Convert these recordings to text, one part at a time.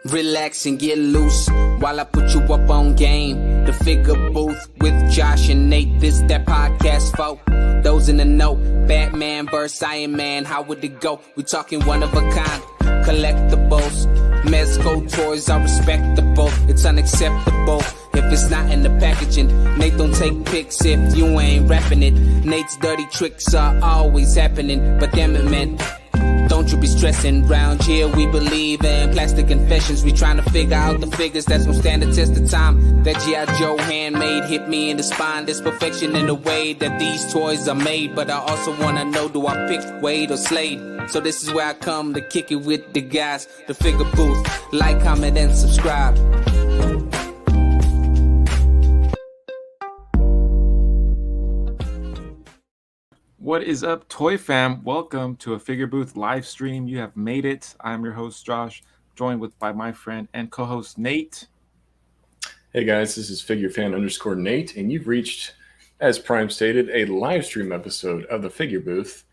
Relax and get loose while I put you up on game. The Figure Booth with Josh and Nate. This that podcast for those in the know. Batman vs. Iron Man, how would it go? We talking one of a kind, collectibles. Mezco toys are respectable. It's unacceptable if it's not in the packaging. Nate don't take pics if you ain't rapping it. Nate's dirty tricks are always happening, but damn it, man, don't you be stressing. Round here we believe in plastic confessions. We trying to figure out the figures that's gonna stand the test of time. That G.I. Joe handmade hit me in the spine. There's perfection in the way that these toys are made, but I also wanna know, do I pick Wade or Slade? So this is where I come to kick it with the guys. The Figure Booth. Like, comment, and subscribe. What is up, Toy Fam? Welcome to a Figure Booth live stream. You have made it. I'm your host, Josh, joined by my friend and co-host, Nate. Hey guys, this is FigureFan_Nate, and you've reached, as Prime stated, a live stream episode of the Figure Booth,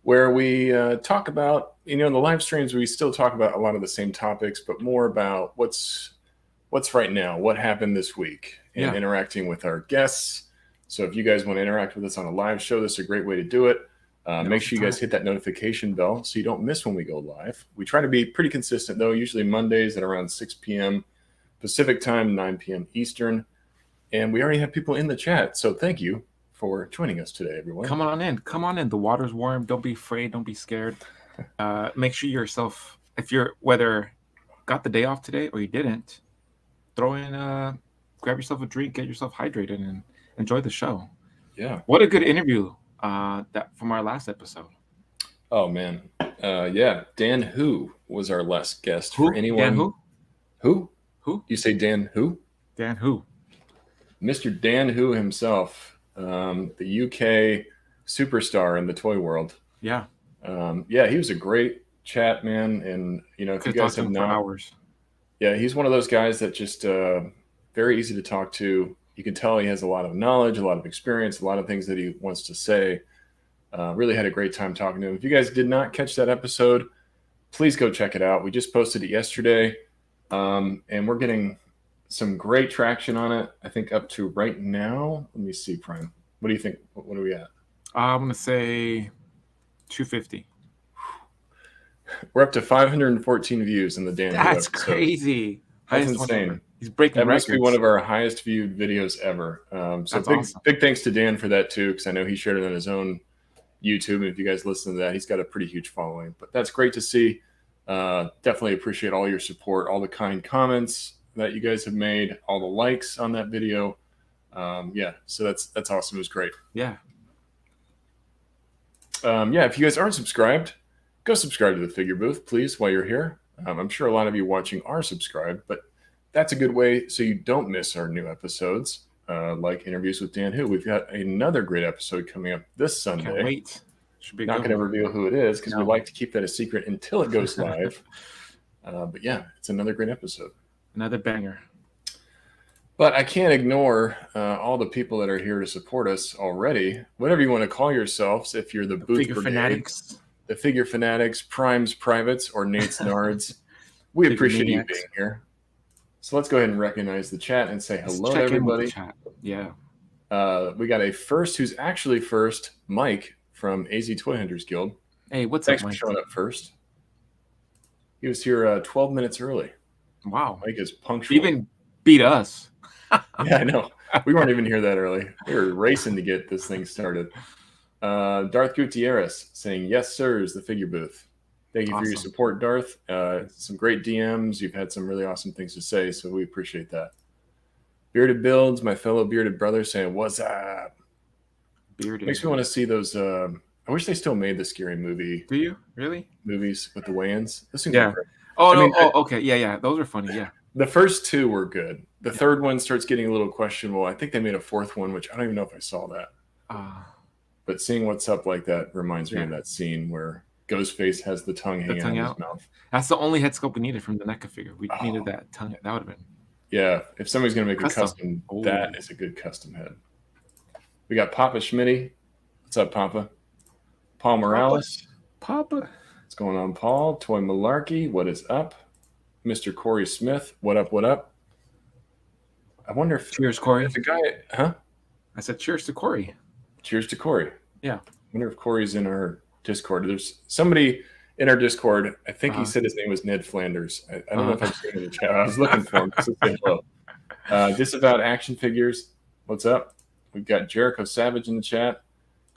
where we talk about, in the live streams, we still talk about a lot of the same topics, but more about what's right now, what happened this week, and interacting with our guests. So if you guys want to interact with us on a live show, this is a great way to do it. Make sure you guys hit that notification bell so you don't miss when we go live. We try to be pretty consistent, though, usually Mondays at around 6 p.m. Pacific time, 9 p.m. Eastern. And we already have people in the chat, so thank you for joining us today, everyone. Come on in. Come on in. The water's warm. Don't be afraid. Don't be scared. Make sure yourself, if you're whether got the day off today or you didn't, throw in, grab yourself a drink, get yourself hydrated, and enjoy the show. Yeah. What a good interview that from our last episode. Oh, man. Yeah. Dan Who was our last guest. Who? For anyone. Dan Who? Who? Who? You say Dan Who? Dan Who? Mr. Dan Who himself, the UK superstar in the toy world. Yeah. Yeah, he was a great chat, man. And, if you guys have not. For hours. Yeah, he's one of those guys that just very easy to talk to. You can tell he has a lot of knowledge, a lot of experience, a lot of things that he wants to say. Really had a great time talking to him. If you guys did not catch that episode, please go check it out. We just posted it yesterday, and we're getting some great traction on it. I think up to right now. Let me see, Prime. What do you think? What are we at? I'm going to say 250. We're up to 514 views in the Dan Who That's episode. Crazy. That's insane. He's breaking that records. Must be one of our highest viewed videos ever. So big thanks to Dan for that too, because I know he shared it on his own YouTube. And if you guys listen to that, he's got a pretty huge following. But that's great to see. Definitely appreciate all your support, all the kind comments that you guys have made, all the likes on that video. So that's awesome. It was great. Yeah. If you guys aren't subscribed, go subscribe to the Figure Booth, please, while you're here. I'm sure a lot of you watching are subscribed, but that's a good way so you don't miss our new episodes, like interviews with Dan Who. We've got another great episode coming up this Sunday. Can't wait. Should be not going to reveal who it is because we like to keep that a secret until it goes live. But yeah, it's another great episode. Another banger. But I can't ignore all the people that are here to support us already. Whatever you want to call yourselves, if you're the Booth Figure Brigade, Fanatics. The Figure Fanatics, Prime's Privates, or Nate's Nards. We appreciate you being here. So let's go ahead and recognize the chat and say hello to everybody. Yeah. We got a first who's actually first, Mike from AZ Toy Hunters Guild. Hey, what's Thanks up, Mike? for showing up first. He was here 12 minutes early. Wow. Mike is punctual. Even beat us. Yeah, I know. We weren't even here that early. We were racing to get this thing started. Darth Gutierrez saying, yes, sir, is the Figure Booth. Thank you for your support, Darth. Some great DMs. You've had some really awesome things to say, so we appreciate that. Bearded Builds, my fellow bearded brother, saying, what's up? Bearded. Makes me want to see those. I wish they still made the Scary Movie. Do you? Really? Movies with the weigh-ins. Yeah. Okay. Yeah. Those are funny. Yeah. The first two were good. The third one starts getting a little questionable. I think they made a fourth one, which I don't even know if I saw that. But seeing what's up like that reminds me of that scene where Ghostface has the tongue hanging out of his mouth. That's the only head sculpt we needed from the NECA figure. We needed that tongue. That would have been. Yeah, if somebody's going to make a custom, that is a good custom head. We got Papa Schmitty. What's up, Papa? Paul Morales. Papa. What's going on, Paul? Toy Malarkey. What is up? Mr. Corey Smith. What up? What up? I wonder if Cheers, Corey. the guy, huh? I said cheers to Corey. Cheers to Corey. Yeah. I wonder if Corey's in our Discord. There's somebody in our Discord. I think he said his name was Ned Flanders. I don't know if I've seen him in the chat. I was looking for him. So say hello. Disavowed Action Figures. What's up? We've got Jericho Savage in the chat.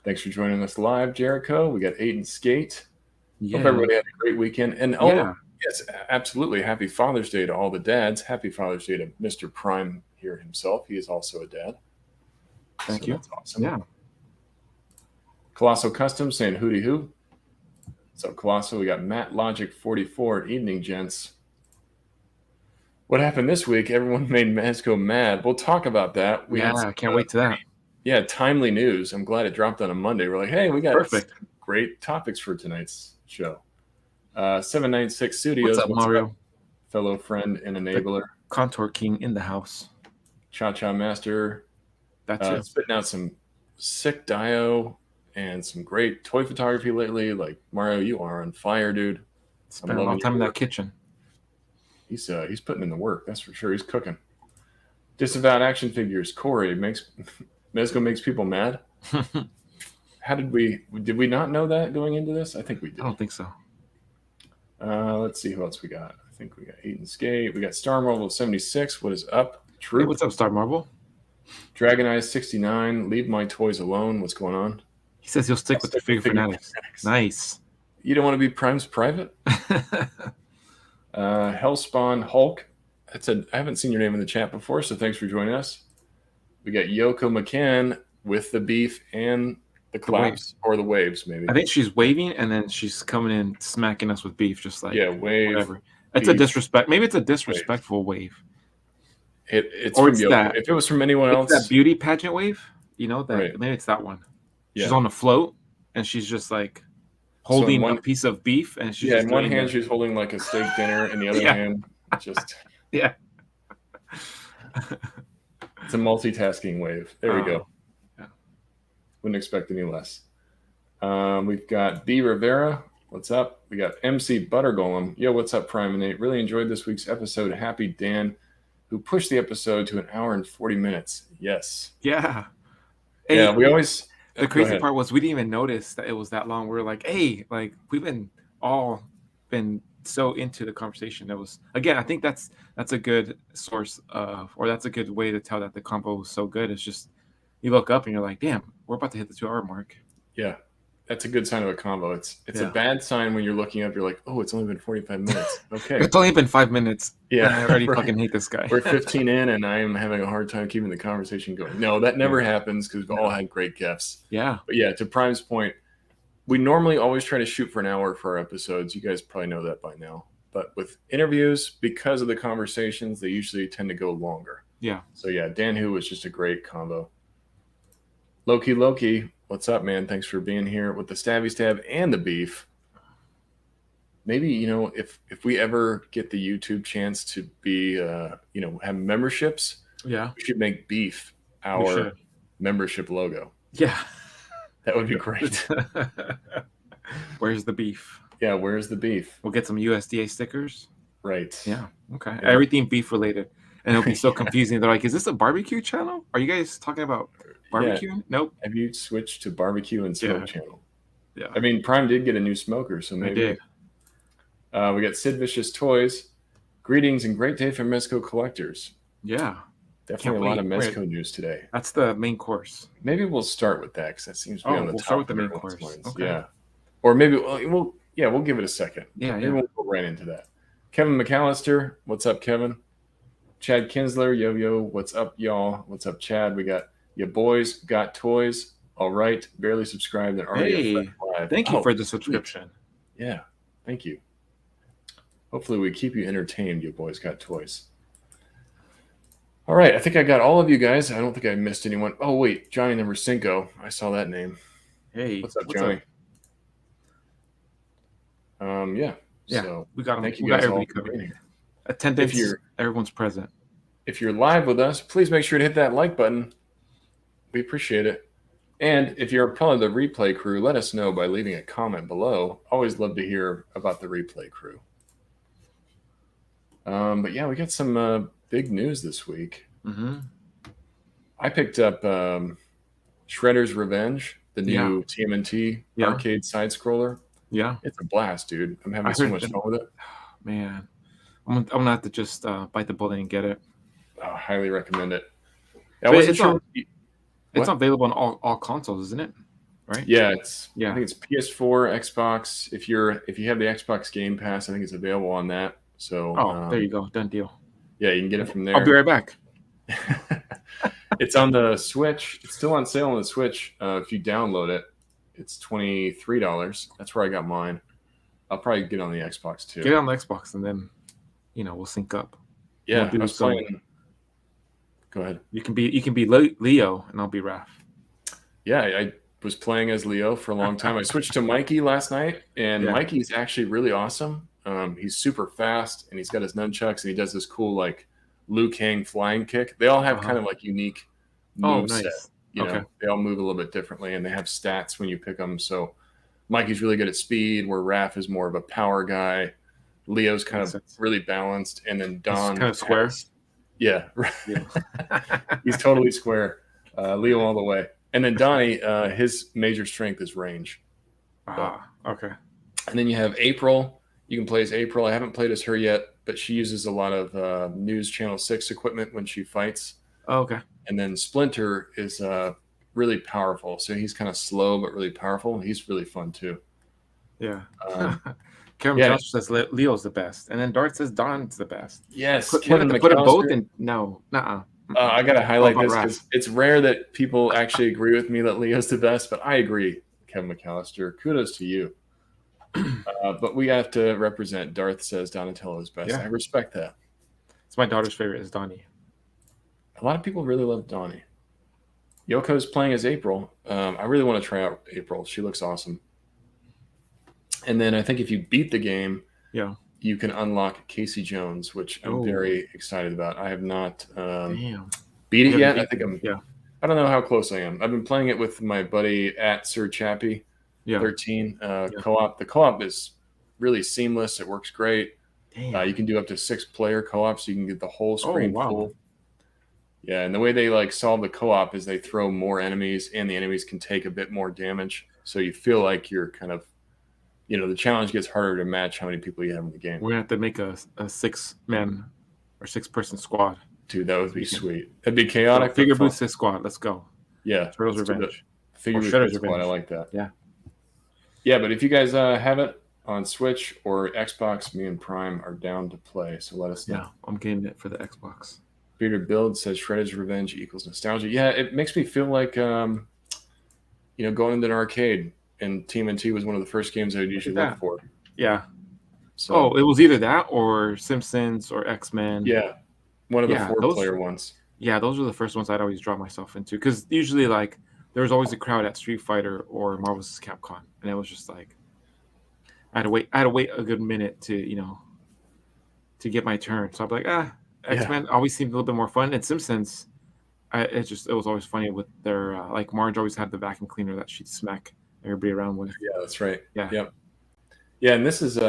Thanks for joining us live, Jericho. We got Aiden Skate. Yeah. Hope everybody had a great weekend. And yes, absolutely. Happy Father's Day to all the dads. Happy Father's Day to Mr. Prime here himself. He is also a dad. Thank you. That's awesome. Yeah. Colossal Custom saying hooty hoo. What's up, Colossal? We got Matt Logic 44. Evening, gents. What happened this week? Everyone made Mezco mad. We'll talk about that. I can't wait to that. Yeah, timely news. I'm glad it dropped on a Monday. We're like, hey, we got great topics for tonight's show. 796 Studios. What's up, Mario? Up, fellow friend and enabler. The Contour King in the house. Cha-Cha Master. That's it. Spitting out some sick dio and some great toy photography lately. Like, Mario, you are on fire, dude. Spent a long time in that kitchen. He's putting in the work, that's for sure. He's cooking. Disavowed Action Figures. Corey Mezco makes people mad. How did we not know that going into this? I think we did. I don't think so. Let's see who else we got. I think we got Aiden Skate. We got Star Marvel 76. What is up? True. Hey, what's up, Star Marvel? Dragon Eyes 69. Leave my toys alone. What's going on? He says he'll stick with the Figure Fanatics. Nice. You don't want to be Prime's private? Hellspawn Hulk. I haven't seen your name in the chat before, so thanks for joining us. We got Yoko McCann with the beef and the claps or the waves, maybe. I think she's waving and then she's coming in smacking us with beef, just like wave. Whatever. It's a disrespect. Maybe it's a disrespectful wave. It's from Yoko. That. If it was from anyone else, that beauty pageant wave, that right. Maybe it's that one. Yeah. She's on a float and she's just like holding a piece of beef, and she's in one hand she's holding like a steak dinner, and the other hand just it's a multitasking wave. There we go. Yeah. Wouldn't expect any less. We've got B Rivera. What's up? We got MC Buttergolem. Yo, what's up, Prime and Nate? Really enjoyed this week's episode. Happy Dan, who pushed the episode to 1 hour and 40 minutes. Yes. Yeah. Yeah, we always. The crazy part was we didn't even notice that it was that long. We were like, hey, like we've been so into the conversation. That was, again, I think that's a good source of, or that's a good way to tell that the combo was so good. It's just you look up and you're like, damn, we're about to hit the 2 hour mark. Yeah. That's a good sign of a combo. It's a bad sign when you're looking up, you're like, oh, it's only been 45 minutes. Okay. It's only been 5 minutes. Yeah. I already fucking hate this guy. We're 15 in and I am having a hard time keeping the conversation going. No, that never happens because we've all had great guests. Yeah. But yeah, to Prime's point, we normally always try to shoot for an hour for our episodes. You guys probably know that by now. But with interviews, because of the conversations, they usually tend to go longer. Yeah. So yeah, Dan Hu was just a great combo. Loki, what's up, man? Thanks for being here with the Stabby Stab and the beef. Maybe, if we ever get the YouTube chance to be, have memberships, we should make beef our membership logo. Yeah. That would be great. Where's the beef? Yeah, where's the beef? We'll get some USDA stickers. Right. Yeah. Okay. Yeah. Everything beef related. And it'll be so confusing. They're like, is this a barbecue channel? Are you guys talking about barbecue? Yeah. Nope. Have you switched to barbecue and smoke channel? Yeah. I mean, Prime did get a new smoker, so maybe. I did. We got Sid Vicious Toys. Greetings and great day for Mezco collectors. Yeah. Definitely a lot of Mezco news today. That's the main course. Maybe we'll start with that because that seems to be on the top. Start with the main course. Okay. Yeah. Or maybe we'll give it a second. Yeah. Maybe we'll go right into that. Kevin McAllister. What's up, Kevin? Chad Kinsler. Yo, what's up, y'all? What's up, Chad? We got your boys got toys. All right. Barely subscribed and already live. Thank you for the subscription. Yeah. Thank you. Hopefully we keep you entertained, you boys got toys. All right, I think I got all of you guys. I don't think I missed anyone. Oh, wait, Johnny number 5. I saw that name. Hey. What's up, Johnny? Yeah. So we got them. Thank you guys all for being here. Attendance, everyone's present. If you're live with us, please make sure to hit that like button. We appreciate it. And if you're part of the replay crew, let us know by leaving a comment below. Always love to hear about the replay crew. But yeah, we got some big news this week. Mm-hmm. I picked up Shredder's Revenge, the new TMNT arcade side scroller. Yeah. It's a blast, dude. I'm having so much fun with it. Man, I'm gonna have to just bite the bullet and get it. I highly recommend it. I wasn't sure. It's available on all consoles, isn't it? Right? Yeah, I think it's PS4, Xbox. If you have the Xbox Game Pass, I think it's available on that. So there you go, done deal. Yeah, you can get it from there. I'll be right back. It's on the Switch. It's still on sale on the Switch. If you download it, it's $23. That's where I got mine. I'll probably get on the Xbox too. Get it on the Xbox, and then we'll sync up. Yeah, I was playing. Go ahead. You can be Leo, and I'll be Raph. Yeah, I was playing as Leo for a long time. I switched to Mikey last night, and Mikey's actually really awesome. He's super fast, and he's got his nunchucks, and he does this cool like Liu Kang flying kick. They all have kind of like unique moveset. Nice. They all move a little bit differently, and they have stats when you pick them. So Mikey's really good at speed, where Raph is more of a power guy. Leo's kind of really balanced, and then Don kind of square. Yeah. He's totally square. Leo all the way. And then Donnie, his major strength is range. Okay. And then you have April. You can play as April. I haven't played as her yet, but she uses a lot of News Channel 6 equipment when she fights. Oh, okay. And then Splinter is really powerful. So he's kind of slow but really powerful. He's really fun too. Yeah. Kevin Johnson says Leo's the best, and then Dart says Don's the best. Yes. Put them both in. No, I got to highlight this because it's rare that people actually agree with me that Leo's the best, but I agree, Kevin McAllister. Kudos to you. But we have to represent. Darth says Donatello is best. Yeah. I respect that. It's my daughter's favorite is Donnie. A lot of people really love Donnie. Yoko's playing as April. I really want to try out April. She looks awesome. And then I think if you beat the game, you can unlock Casey Jones, which I'm very excited about. I have not beat it yet. I think I don't know how close I am. I've been playing it with my buddy at Sir Chappie 13 co-op. The co-op is really seamless. It works great. You can do up to 6-player co-op, so you can get the whole screen full. Yeah, and the way they like solve the co-op is they throw more enemies, and the enemies can take a bit more damage. So you feel like you're kind of, the challenge gets harder to match how many people you have in the game. We're gonna have to make a 6-man or 6-person squad. Dude, that would be sweet. That'd be chaotic. So Figure Booth 6 squad. Let's go. Yeah, Turtles Revenge. Figure Booth squad. I like that. Yeah. But if you guys have it on Switch or Xbox, me and Prime are down to play. So let us know. Yeah, I'm getting it for the Xbox. Bearded Build says Shredder's Revenge equals nostalgia. Yeah, it makes me feel like going into an arcade. And TMNT was one of the first games I would usually look for. Yeah. So it was either that or Simpsons or X-Men. Yeah. One of the 4-player ones. Yeah, those were the first ones I'd always draw myself into. Because usually, like, there was always a crowd at Street Fighter or Marvel vs. Capcom. And it was just like, I had to wait a good minute to get my turn. So I'd be like, X-Men always seemed a little bit more fun. And Simpsons, it was always funny with their, like, Marge always had the vacuum cleaner that she'd smack everybody around with. Yeah, that's right. Yeah. Yep. Yeah, and this is I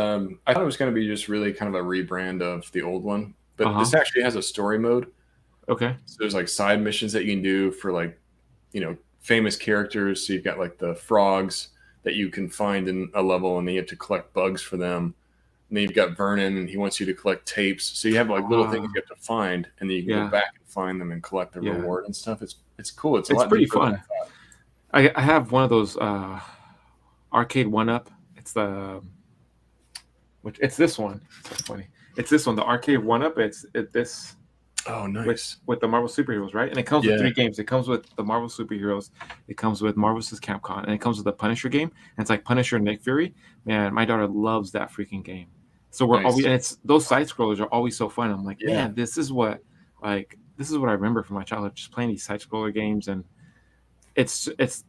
thought it was going to be just really kind of a rebrand of the old one, but this actually has a story mode. Okay. So there's like side missions that you can do for like, famous characters. So you've got like the frogs that you can find in a level, and then you have to collect bugs for them. And then you've got Vernon, and he wants you to collect tapes. So you have like little things you have to find, and then you can go back and find them and collect the reward and stuff. It's cool. It's pretty fun. I have one of those arcade 1-up. It's it's this one. It's so funny. It's this one, the arcade 1-up. It's this. Oh, nice. With the Marvel superheroes, right? And it comes with 3 games. It comes with the Marvel superheroes. It comes with Marvel vs. Capcom, and it comes with the Punisher game. And it's like Punisher and Nick Fury. Man, my daughter loves that freaking game. So we're always, and it's those side scrollers are always so fun. I'm like, man, this is what I remember from my childhood, just playing these side scroller games, and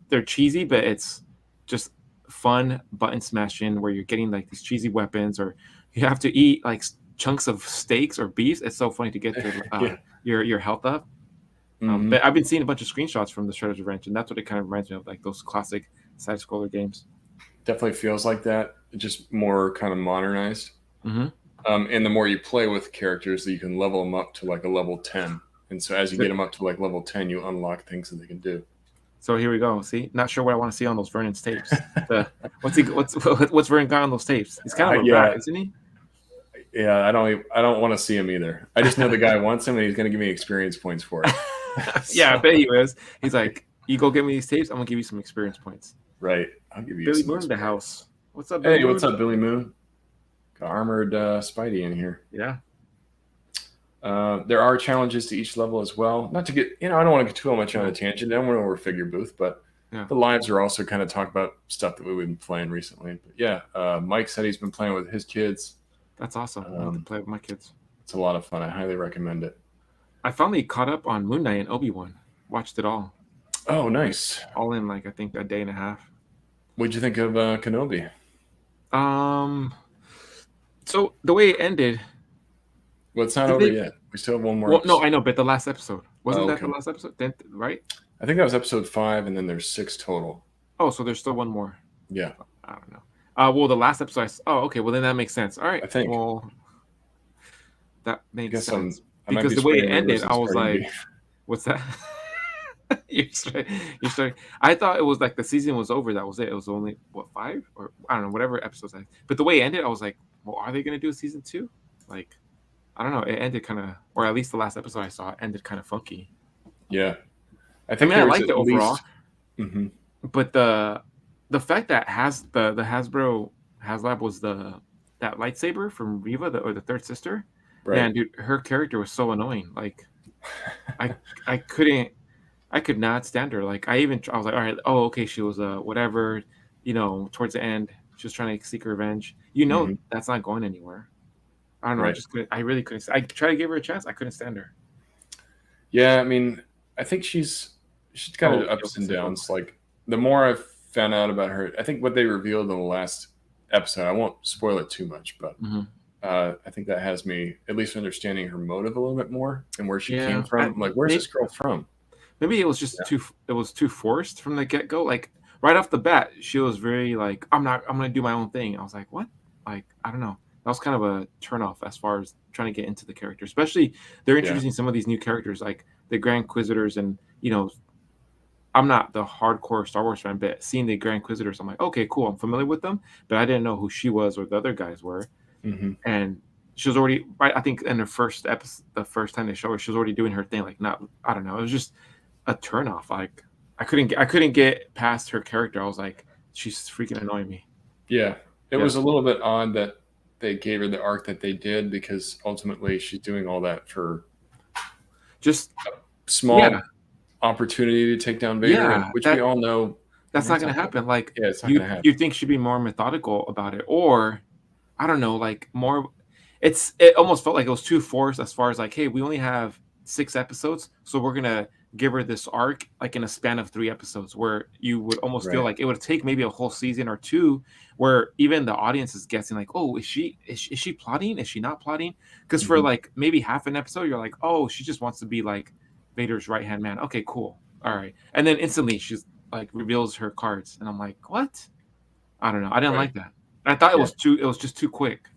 they're cheesy, but it's just fun button smashing where you're getting like these cheesy weapons, or you have to eat like chunks of steaks or beef. It's so funny to get your health up. But I've been seeing a bunch of screenshots from the Shredder's Revenge, and that's what it kind of reminds me of, like those classic side scroller games. Definitely feels like that. Just more kind of modernized. And the more you play with characters, you can level them up to like a level 10. And so as you get them up to like level 10, you unlock things that they can do. So here we go. See, not sure what I want to see on those Vernon's tapes. What's Vernon got on those tapes? He's kind of a rat, isn't he? Yeah, I don't want to see him either. I just know the guy wants him, and he's going to give me experience points for it. Yeah, I bet he is. He's like, you go get me these tapes, I'm gonna give you some experience points. Right. I'll give you Billy some Moon in experience. the house. What's up, Billy Hey, Moon? what's up, Billy Moon? Got armored Spidey in here. Yeah. There are challenges to each level as well. Not to get, I don't want to get too much on a tangent. I don't want to over figure booth, but the lives are also kind of talk about stuff that we've been playing recently. But yeah, Mike said he's been playing with his kids. That's awesome. I want to play with my kids. It's a lot of fun. I highly recommend it. I finally caught up on Moon Knight and Obi-Wan. Watched it all. Oh, nice. All in like I think a day and a half. What'd you think of Kenobi? So the way it ended. Well, it's not over yet. We still have one more. Well, no, I know, but the last episode wasn't that okay. the last episode? Then, right? I think that was episode 5, and then there's 6 total. Oh, so there's still one more. Yeah. I don't know. Well, the last episode. Okay. Well, then that makes sense. All right. I think. Well, that makes sense. I might Because be the way it spreading ended, rumors I was starting like, "What's that?" You're starting. I thought it was like the season was over. That was it. It was only 5 or I don't know, whatever episodes. But the way it ended, I was like, "Well, are they going to do a season 2?" Like, I don't know. It ended kind of, or at least the last episode I saw ended kind of funky. Yeah, I mean, I liked it overall. Mm-hmm. But the fact that the Hasbro HasLab was that lightsaber from Reva, or the third sister, man, dude, her character was so annoying. Like, I could not stand her. Like, I was like, all right, okay, she was whatever, towards the end, she was trying to seek revenge. That's not going anywhere. I don't know. Right. I really couldn't. I tried to give her a chance. I couldn't stand her. Yeah, I mean, I think she's kind of ups and downs. Like, the more I've found out about her, I think what they revealed in the last episode, I won't spoil it too much, but I think that has me at least understanding her motive a little bit more and where she came from. I'm like, where's this girl from? Maybe it was just too forced from the get-go. Like, right off the bat, she was very like, I'm gonna do my own thing. I was like, what? Like, I don't know. That was kind of a turnoff as far as trying to get into the character. Especially they're introducing some of these new characters like the Grand Inquisitors, and I'm not the hardcore Star Wars fan, but seeing the Grand Inquisitors, I'm like, okay, cool. I'm familiar with them, but I didn't know who she was or the other guys were. Mm-hmm. And she was already, I think in the first episode, the first time they showed her, she was already doing her thing. Like, I don't know. It was just a turnoff. Like, I couldn't get past her character. I was like, she's freaking annoying me. Yeah. It was a little bit odd that they gave her the arc that they did, because ultimately she's doing all that for just a small opportunity to take down Vader, which we all know that's not going to happen. Like, it's not going to happen. You think she'd be more methodical about it, or I don't know, like more. It almost felt like it was too forced as far as like, hey, we only have 6 episodes, so we're gonna give her this arc like in a span of 3 episodes, where you would almost feel like it would take maybe a whole season or 2, where even the audience is guessing like, oh, is she plotting? Is she not plotting? Because for like maybe half an episode, you're like, oh, she just wants to be like Vader's right hand man. Okay, cool, all right, and then instantly she's like reveals her cards, and I'm like, what? I don't know. I didn't like that. I thought it was just too quick.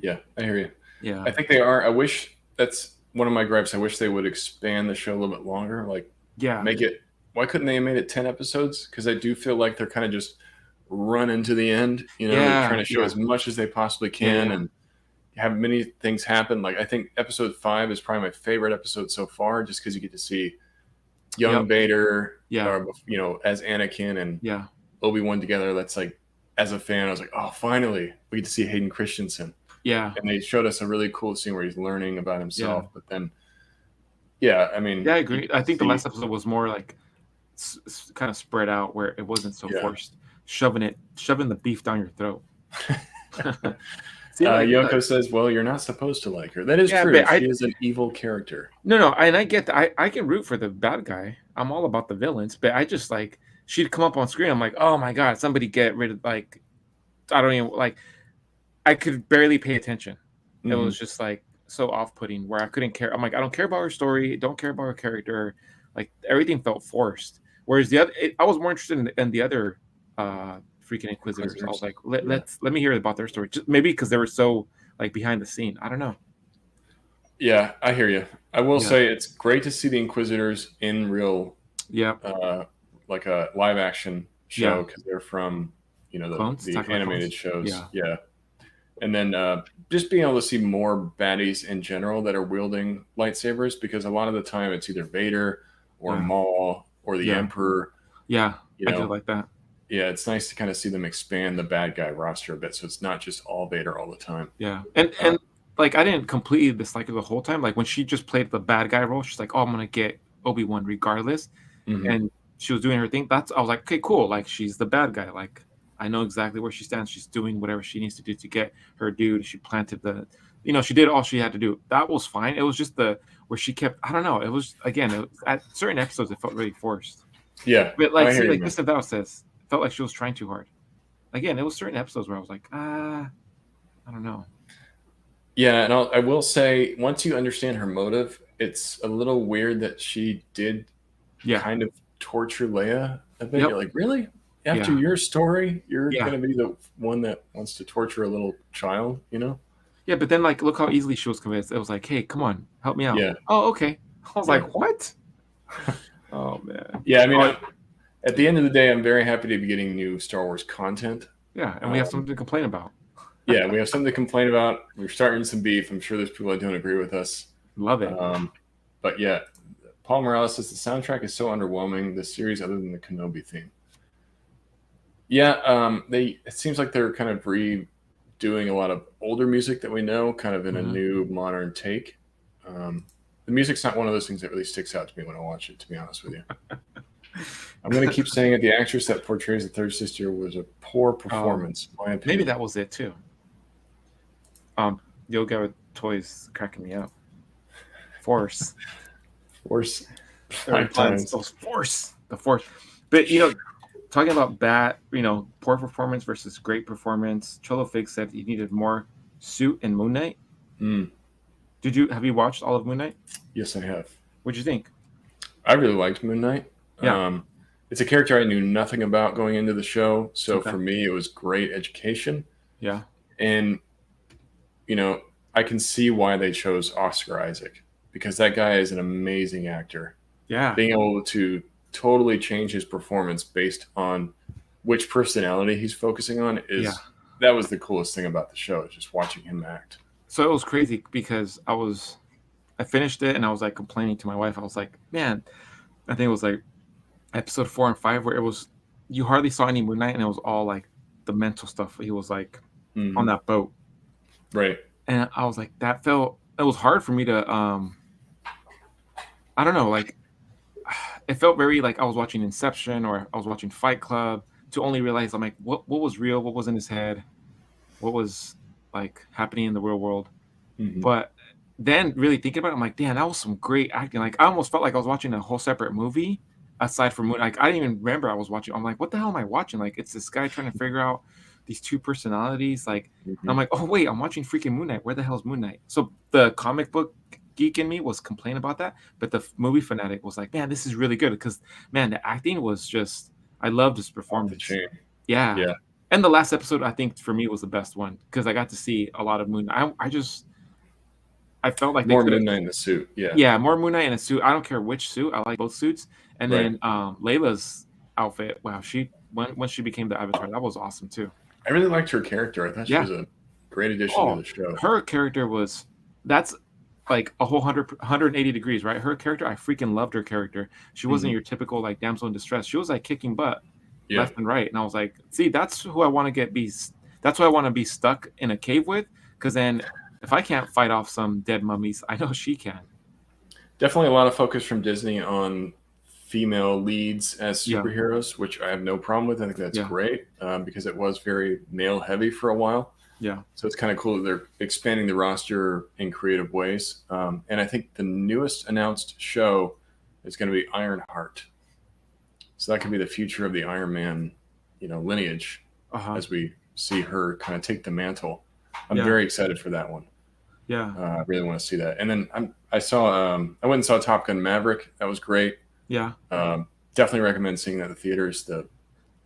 Yeah, I hear you. Yeah, I think they are. I wish that's one of my gripes. I wish they would expand the show a little bit longer. Like, make it. Why couldn't they have made it 10 episodes? Because I do feel like they're kind of just running to the end. They're trying to show as much as they possibly can and have many things happen. Like, I think episode 5 is probably my favorite episode so far, just because you get to see young Vader, as Anakin and Obi-Wan together. That's like, as a fan, I was like, oh, finally we get to see Hayden Christensen. Yeah, and they showed us a really cool scene where he's learning about himself. But then, I mean, I agree. I think the last episode was more like kind of spread out, where it wasn't so forced, shoving the beef down your throat. Yoko says, "Well, you're not supposed to like her." That is true. She is an evil character. No, and I get that. I can root for the bad guy. I'm all about the villains, but I just like she'd come up on screen. I'm like, oh my god, somebody get rid of like. I don't even like. I could barely pay attention. It was just like so off-putting, where I couldn't care. I'm like, I don't care about her story. Don't care about her character. Like, everything felt forced. Whereas the other, I was more interested in the other freaking Inquisitors. I was like, let me hear about their story. Just maybe because they were so like behind the scene. I don't know. Yeah, I hear you. I will Yeah. say it's great to see the Inquisitors in real, Yeah. like a live action show, Yeah. because they're from, Clones? the Attack of the animated Clones? shows. Yeah. Yeah. And then just being able to see more baddies in general that are wielding lightsabers, because a lot of the time it's either Vader or Yeah. Maul or the Yeah. Emperor. Yeah. You I do know, like that. yeah, it's nice to kind of see them expand the bad guy roster a bit, so it's not just all Vader all the time. Yeah. And like I didn't completely dislike her the whole time. Like when she just played the bad guy role, she's like, "Oh, I'm gonna get Obi-Wan regardless." Mhm. And she was doing her thing. I was like, okay, cool. Like she's the bad guy. Like I know exactly where she stands. She's doing whatever she needs to do to get her dude. She planted she did all she had to do. That was fine. It was just where she kept. I don't know. It was at certain episodes it felt really forced. Yeah, But like, I see, hear you, like man. this Val says, it felt like she was trying too hard. Again, it was certain episodes where I was like, I don't know. Yeah, and I will say, once you understand her motive, it's a little weird that she did Yeah. kind of torture Leia a bit. Yep. You're like, really? After Yeah. your story, you're Yeah. going to be the one that wants to torture a little child, Yeah, but then like, look how easily she was convinced. It was like, hey, come on, help me out. Yeah. Oh, okay. I was Yeah. like, what? Oh man. Yeah, I mean, at the end of the day, I'm very happy to be getting new Star Wars content. Yeah, and we have something to complain about. Yeah, we have something to complain about. We're starting some beef. I'm sure there's people that don't agree with us. Love it. But yeah, Paul Morales says the soundtrack is so underwhelming, the series, other than the Kenobi theme. Yeah, it seems like they're kind of redoing a lot of older music that we know, kind of in a new modern take. The music's not one of those things that really sticks out to me when I watch it, to be honest with you. I'm going to keep saying it. The actress that portrays the third sister was a poor performance, in my opinion. Maybe that was it too. Yo Gabba Toys cracking me up. Force. Force. Force. The Force. But talking about bad, poor performance versus great performance. Cholo Fig said he needed more suit in Moon Knight. Have you watched all of Moon Knight? Yes, I have. What'd you think? I really liked Moon Knight. Yeah. It's a character I knew nothing about going into the show, so for me it was great education. Yeah. And I can see why they chose Oscar Isaac, because that guy is an amazing actor. Yeah. Being able to totally change his performance based on which personality he's focusing on that was the coolest thing about the show, is just watching him act. So it was crazy because I finished it and I was like complaining to my wife. I was like, man, I think it was like episode 4 and 5 where you hardly saw any Moon Knight, and it was all like the mental stuff. He was like on that boat. Right. And I was like, it was hard for me to, I don't know, like it felt very like I was watching Inception or I was watching Fight Club, to only realize I'm like, what was real? What was in his head? What was like happening in the real world? But then really thinking about it, I'm like, damn, that was some great acting. Like I almost felt like I was watching a whole separate movie aside from Moon. Like I didn't even remember I was watching. I'm like, what the hell am I watching? Like it's this guy trying to figure out these two personalities. Like I'm like, oh wait, I'm watching freaking Moon Knight. Where the hell is Moon Knight? So the comic book geek in me was complaining about that, but the movie fanatic was like, man, this is really good, because man, the acting was just, I loved his performance. Yeah. And the last episode, I think for me was the best one, because I got to see a lot of Moon Knight. I felt like more Moon Knight in the suit. Yeah, more Moon Knight in a suit. I don't care which suit. I like both suits. And then Layla's outfit. Wow, when she became the Avatar, that was awesome too. I really liked her character. I thought she was a great addition to the show. Her character that's like a whole 180 degrees, right? Her character, I freaking loved her character. She wasn't your typical like damsel in distress. She was like kicking butt left and right. And I was like, see, that's who I want to that's who I want to be stuck in a cave with, because then if I can't fight off some dead mummies, I know she can. Definitely a lot of focus from Disney on female leads as superheroes, which I have no problem with. I think that's great, because it was very male heavy for a while. Yeah. So it's kind of cool that they're expanding the roster in creative ways. And I think the newest announced show is going to be Ironheart. So that could be the future of the Iron Man, lineage, as we see her kind of take the mantle. I'm very excited for that one. Yeah. I really want to see that. And then I went and saw Top Gun Maverick. That was great. Yeah. Definitely recommend seeing that in the theaters. The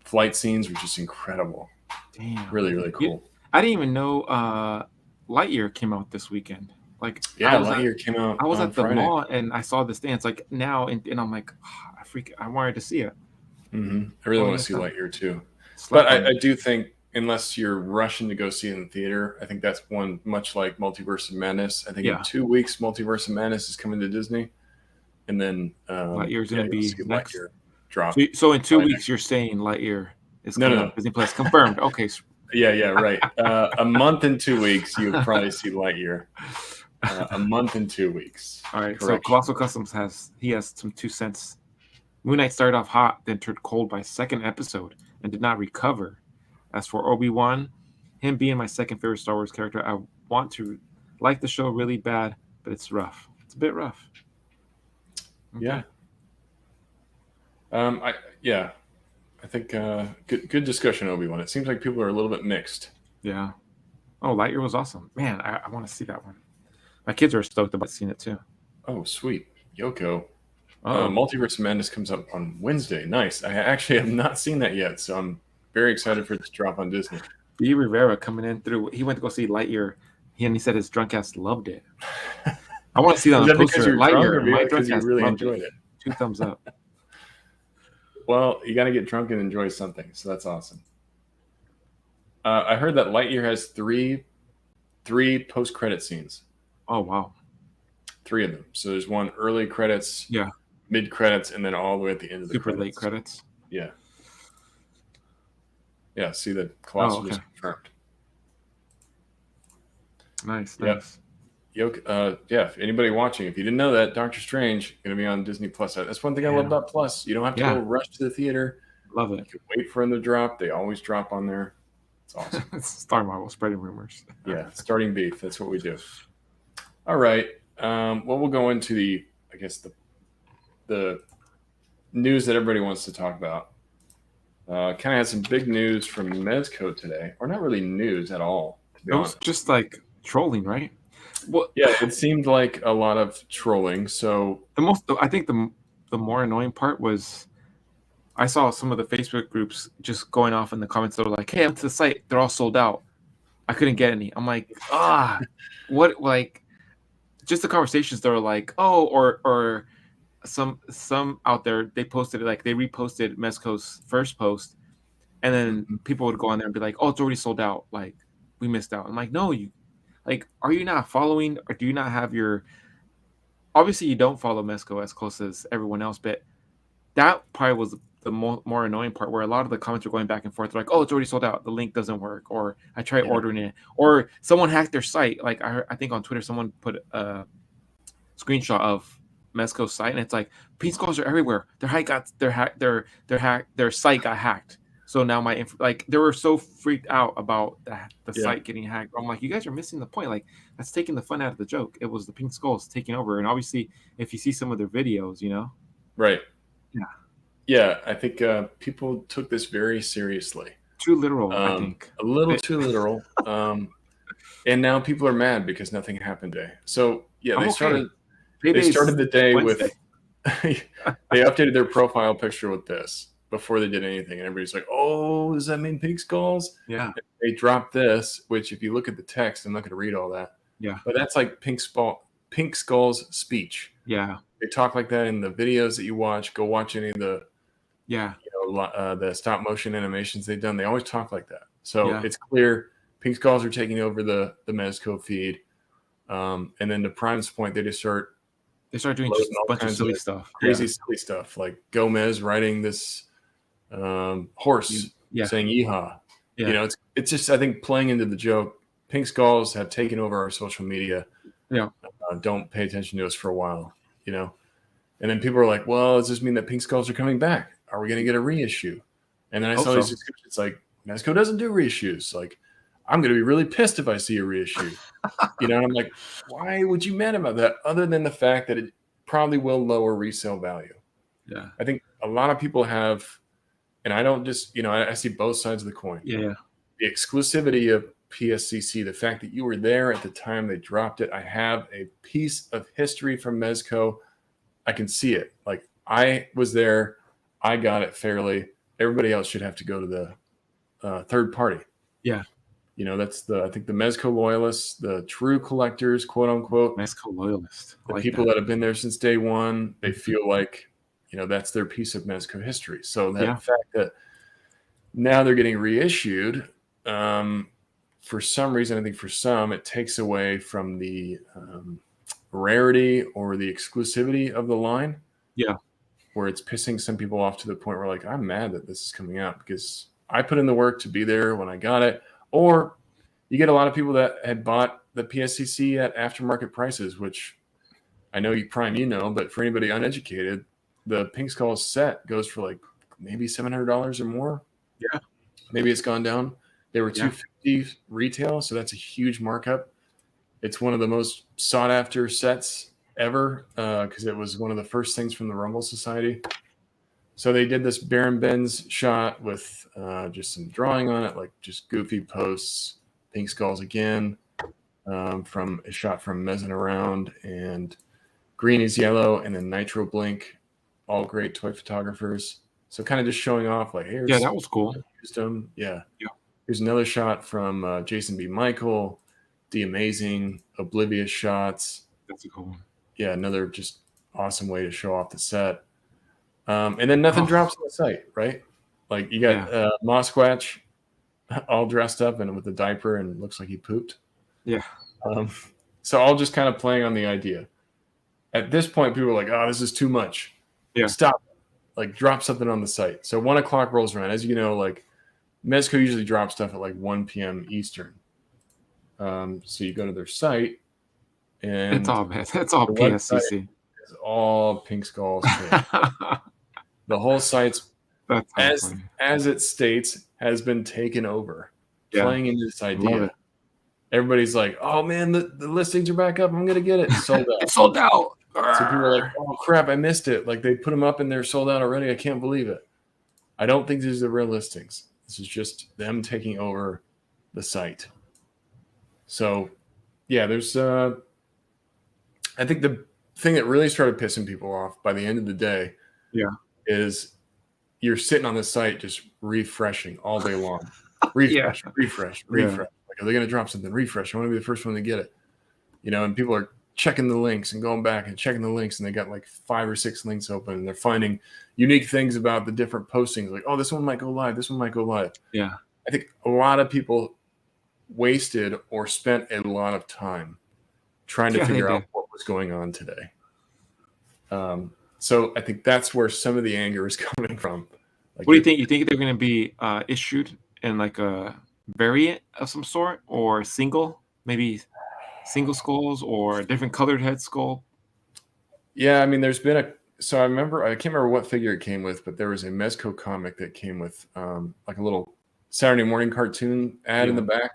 flight scenes were just incredible. Damn. Really, really cool. I didn't even know Lightyear came out this weekend. Like, Yeah, Lightyear came out I was on at the Friday. mall and I saw this dance like now, and I'm like, I wanted to see it. I really want to see yes, Lightyear too. Slept But on I it. do think, unless you're rushing to go see it in the theater, I think that's one much like Multiverse of Madness. I think in 2 weeks, Multiverse of Madness is coming to Disney, and then Lightyear's gonna you'll be see next. Lightyear drop. So in 2 probably weeks, next you're saying Lightyear is No, coming no, on no. Disney Plus, confirmed. Okay, Yeah, right. A month and 2 weeks, you'll probably see Lightyear. A month and 2 weeks. all right. So Correction. Colossal Customs has some 2 cents. Moon Knight started off hot, then turned cold by second episode and did not recover. As for Obi-Wan, him being my second favorite Star Wars character, I want to like the show really bad, but it's rough. It's a bit rough. Okay. Yeah. I think good discussion, Obi-Wan. It seems like people are a little bit mixed. Yeah. Oh, Lightyear was awesome. Man, I want to see that one. My kids are stoked about seeing it too. Oh, sweet. Yoko. Oh, Multiverse of Madness comes up on Wednesday. Nice. I actually have not seen that yet, so I'm very excited for it to drop on Disney. B. Rivera coming in through. He went to go see Lightyear. He said his drunk ass loved it. I want to see that on the poster. Lightyear. My drunk ass really loved enjoyed it. 2 thumbs up. Well, you got to get drunk and enjoy something, so that's awesome. I heard that Lightyear has three post-credit scenes. Oh wow. 3 of them. So there's one early credits, mid credits, and then all the way at the end of the super credits. late credits. Yeah. Yeah. See, the Colossal was confirmed. Nice. Yep. Nice. If anybody watching, if you didn't know that, Doctor Strange going to be on Disney Plus. That's one thing I love about Plus. You don't have to go rush to the theater. Love it. You can wait for them to drop. They always drop on there. It's awesome. Star Marvel spreading rumors. Yeah, starting beef. That's what we do. All right. Well, we'll go into the news that everybody wants to talk about. Kind of had some big news from Mezco today, or not really news at all. To be honest, just like trolling, right? Well, yeah, it seemed like a lot of trolling. So I think the more annoying part was I saw some of the Facebook groups just going off in the comments. They were like, "Hey, I went to the site. They're all sold out. I couldn't get any." I'm like, what? Like, just the conversations. They were like, "Oh," or some out there. They posted it like they reposted Mezco's first post, and then people would go on there and be like, "Oh, it's already sold out. Like, we missed out." I'm like, "No, you." Like, are you not following, or do you not have your? Obviously, you don't follow Mezco as close as everyone else, but that probably was the more annoying part, where a lot of the comments were going back and forth, like, "Oh, it's already sold out. The link doesn't work," or "I tried ordering it," or someone hacked their site. Like I think on Twitter, someone put a screenshot of Mezco's site, and it's like pink skulls are everywhere. Their site got hacked. So now they were so freaked out about the site getting hacked. I'm like, you guys are missing the point. Like, that's taking the fun out of the joke. It was the pink skulls taking over. And obviously, if you see some of their videos, Right. Yeah. Yeah, I think people took this very seriously. Too literal, I think. A little too literal. And now people are mad because nothing happened today. So, yeah, they started the day Wednesday. with they updated their profile picture with this before they did anything, and everybody's like, "Oh, does that mean pink skulls?" Yeah. They dropped this, which if you look at the text, I'm not going to read all that. Yeah. But that's like Pink Skull's speech. Yeah. They talk like that in the videos that you watch. Go watch any of the the stop motion animations they've done. They always talk like that. So it's clear Pink Skulls are taking over the Mezco feed. And then to Prime's point, they start doing just a bunch of silly stuff. Crazy silly stuff, like Gomez riding this horse saying yeehaw. Yeah. It's just, I think, playing into the joke. Pink Skulls have taken over our social media. Yeah. Don't pay attention to us for a while, And then people are like, well, does this mean that Pink Skulls are coming back? Are we going to get a reissue? And then I saw these descriptions like, Mezco doesn't do reissues. Like, I'm going to be really pissed if I see a reissue. And I'm like, why would you mad about that? Other than the fact that it probably will lower resale value. Yeah. I think a lot of people have, and I don't just, I see both sides of the coin. Yeah. The exclusivity of PSCC, the fact that you were there at the time they dropped it. I have a piece of history from Mezco. I can see it. Like, I was there. I got it fairly. Everybody else should have to go to the third party. Yeah. That's I think the Mezco loyalists, the true collectors, quote unquote, Mezco loyalist. the people that have been there since day one. They feel like, that's their piece of Mezco history. So that fact that now they're getting reissued, for some reason, I think for some, it takes away from the rarity or the exclusivity of the line. Yeah. Where it's pissing some people off to the point where, like, I'm mad that this is coming out because I put in the work to be there when I got it. Or you get a lot of people that had bought the PSCC at aftermarket prices, which I know but for anybody uneducated, the Pink Skulls set goes for like maybe $700 or more. Yeah. Maybe it's gone down. They were $250 retail, so that's a huge markup. It's one of the most sought after sets ever because it was one of the first things from the Rumble Society. So they did this Baron Benz shot with just some drawing on it, like just goofy posts, Pink Skulls again, from a shot from Mezzing Around, and Green is Yellow, and then Nitro Blink, all great toy photographers. So kind of just showing off, like, here's that was cool. Yeah. Here's another shot from Jason B. Michael, The Amazing, Oblivious shots. That's a cool one. Yeah, another just awesome way to show off the set. And then nothing drops on the site, right? Like you got Mosquatch all dressed up and with a diaper and looks like he pooped. Yeah. So all just kind of playing on the idea. At this point, people are like, oh, this is too much. Yeah. Stop. Like drop something on the site. So 1 o'clock rolls around. As you know, like Mezco usually drops stuff at like 1 p.m. Eastern. So you go to their site and it's all PSCC. It's all Pink Skulls. The whole site's, as it states, has been taken over. Playing into this idea. Everybody's like, oh man, the listings are back up. I'm going to get it. It's sold out. It's sold out. So people are like, oh crap, I missed it. Like they put them up and they're sold out already. I can't believe it. I don't think these are the real listings. This is just them taking over the site. So yeah, there's I think the thing that really started pissing people off by the end of the day is you're sitting on the site just refreshing all day long. Refresh. Like, are they going to drop something? Refresh. I want to be the first one to get it. And people are checking the links and going back and checking the links, and they got like 5 or 6 links open, and they're finding unique things about the different postings. Like, oh, this one might go live. This one might go live. Yeah. I think a lot of people wasted or spent a lot of time trying to figure out what was going on today. So I think that's where some of the anger is coming from. Like, what do you think? You think they're going to be issued in like a variant of some sort, or maybe single skulls, or a different colored head skull? Yeah, I mean, there's been I can't remember what figure it came with, but there was a Mezco comic that came with like a little Saturday morning cartoon ad in the back.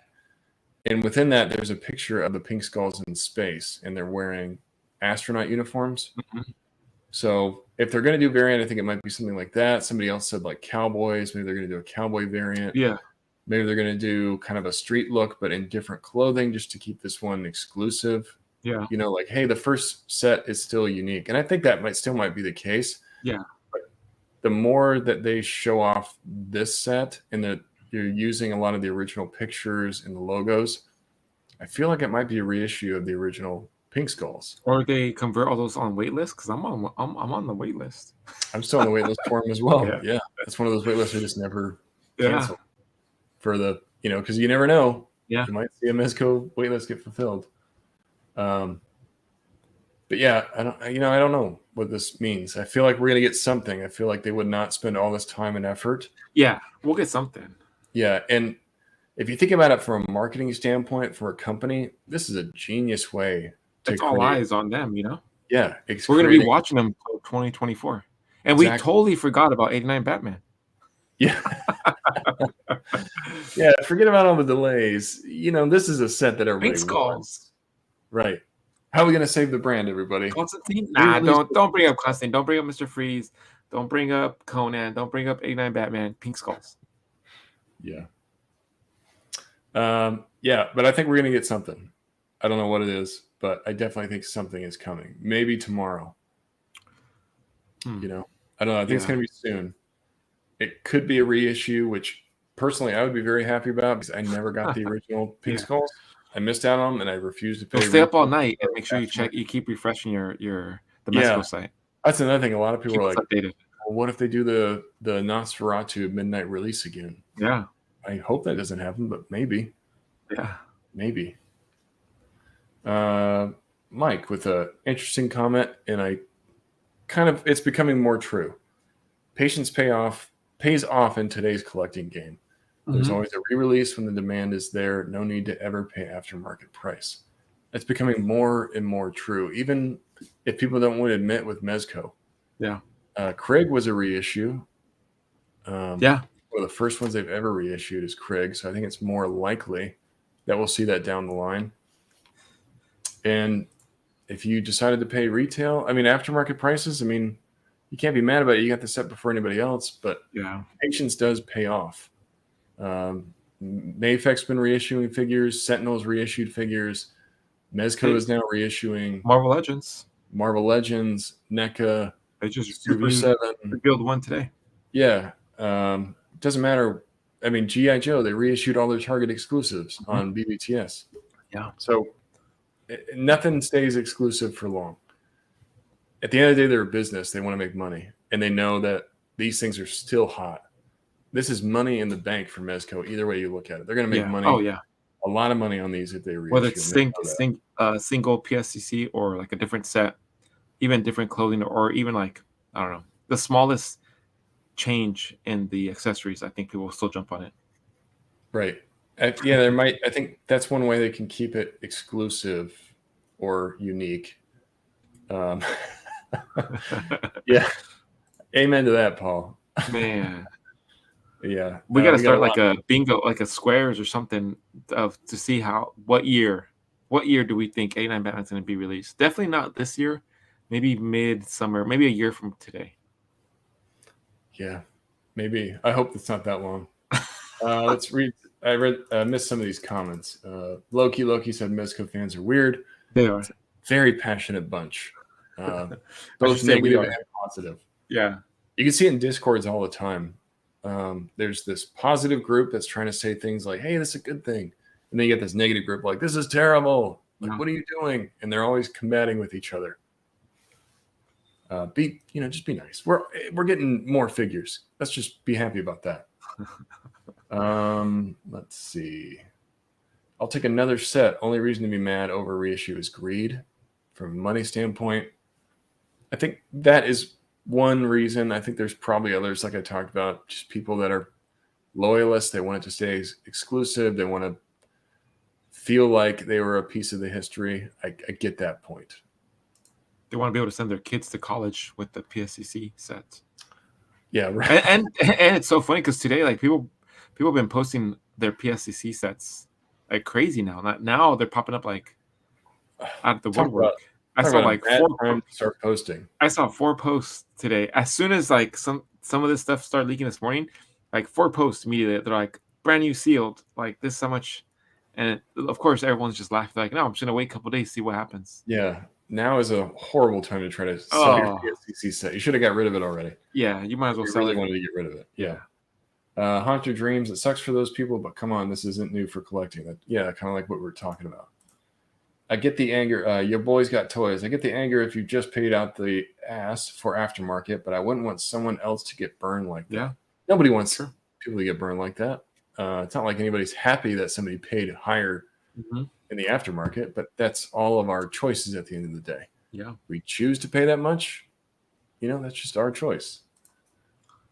And within that, there's a picture of the Pink Skulls in space, and they're wearing astronaut uniforms. Mm-hmm. So if they're going to do variant, I think it might be something like that. Somebody else said like cowboys. Maybe they're going to do a cowboy variant. Yeah. Maybe they're going to do kind of a street look, but in different clothing, just to keep this one exclusive. Yeah. Like, hey, the first set is still unique. And I think that might be the case. Yeah. But the more that they show off this set and that you're using a lot of the original pictures and the logos, I feel like it might be a reissue of the original Pink Skulls. Or they convert all those on wait lists, because I'm on the wait list. I'm still on the wait list for them as well. Yeah. That's one of those wait lists I just never cancel for the, because you never know. Yeah. You might see a Mezco wait list get fulfilled. But yeah, I don't know what this means. I feel like we're going to get something. I feel like they would not spend all this time and effort. Yeah, we'll get something. Yeah, and if you think about it from a marketing standpoint for a company, this is a genius way to It's all eyes on them, Yeah. We're going to be watching them until 2024. And we totally forgot about 89 Batman. Yeah. Yeah, forget about all the delays. This is a set that everybody wants. Right. How are we going to save the brand, everybody? Constantine? Nah, don't bring up Constantine. Don't bring up Mr. Freeze. Don't bring up Conan. Don't bring up 89 Batman. Pink Skulls. Yeah. Yeah, but I think we're going to get something. I don't know what it is, but I definitely think something is coming. Maybe tomorrow. I don't know. I think it's going to be soon. It could be a reissue, which personally I would be very happy about because I never got the original pink skulls. I missed out on them, and I refused to pay. You'll stay up all night and make sure you keep refreshing the Mezco site. That's another thing. A lot of people are like, updated. well, what if they do the Nosferatu midnight release again? Yeah. I hope that doesn't happen, but maybe. Yeah. Maybe. Mike with an interesting comment, and it's becoming more true. Patience pays off in today's collecting game. There's always a re-release when the demand is there. No need to ever pay aftermarket price. It's becoming more and more true, even if people don't want to admit with Mezco. Yeah. Craig was a reissue. One of the first ones they've ever reissued is Craig, so I think it's more likely that we'll see that down the line. And if you decided to pay retail, aftermarket prices, you can't be mad about it. You got the set before anybody else, but patience does pay off. Mayfec's been reissuing figures. Sentinel's reissued figures. Mezco is now reissuing Marvel Legends, NECA. They just Super 7. revealed one today. Yeah. Doesn't matter. G.I. Joe, they reissued all their Target exclusives on BBTS. Yeah. So nothing stays exclusive for long. At the end of the day, they're a business. They want to make money. And they know that these things are still hot. This is money in the bank for Mezco. Either way you look at it. They're going to make money. Oh, yeah. A lot of money on these if they reissue. Whether it's single PSCC or like a different set, even different clothing, or even like, I don't know, the smallest change in the accessories, I think people will still jump on it. Right. There might. I think that's one way they can keep it exclusive or unique. Yeah. Amen to that, Paul. Man. Yeah. We got to start like a bingo, like a squares or something to see what year do we think 89 Batman's going to be released? Definitely not this year. Maybe mid-summer, maybe a year from today. Yeah, maybe. I hope it's not that long. Let's read. I missed some of these comments. Loki said Mezco fans are weird. They are. It's a very passionate bunch. Both negative and positive. Yeah. You can see it in Discords all the time. There's this positive group that's trying to say things like, hey, this is a good thing. And then you get this negative group like, this is terrible. Like, what are you doing? And they're always combating with each other. Just be nice. We're getting more figures. Let's just be happy about that. Let's see. I'll take another set. Only reason to be mad over reissue is greed. From a money standpoint, I think that is one reason. I think there's probably others, like I talked about, just people that are loyalists. They want it to stay exclusive. They want to feel like they were a piece of the history. I get that point. They want to be able to send their kids to college with the PSCC sets. Yeah, right. And it's so funny because today, like people have been posting their PSCC sets like crazy now. Now they're popping up like out of the woodwork. I saw like 4 posts. Start posting. I saw 4 posts today. As soon as like some of this stuff started leaking this morning, like 4 posts immediately. They're like brand new sealed, like this so much, and of course everyone's just laughing. They're like, no, I'm just gonna wait a couple days, see what happens. Yeah. Now is a horrible time to try to sell your PSCC set. You should have got rid of it already. Yeah, you might as well you sell really it. wanted to get rid of it. Yeah. Haunt Your Dreams. It sucks for those people, but come on, this isn't new for collecting. Kind of like what we were talking about. I get the anger. Your boys got toys. I get the anger if you just paid out the ass for aftermarket, but I wouldn't want someone else to get burned like that. Yeah. Nobody wants people to get burned like that. It's not like anybody's happy that somebody paid higher in the aftermarket, but that's all of our choices at the end of the day. Yeah. We choose to pay that much. That's just our choice.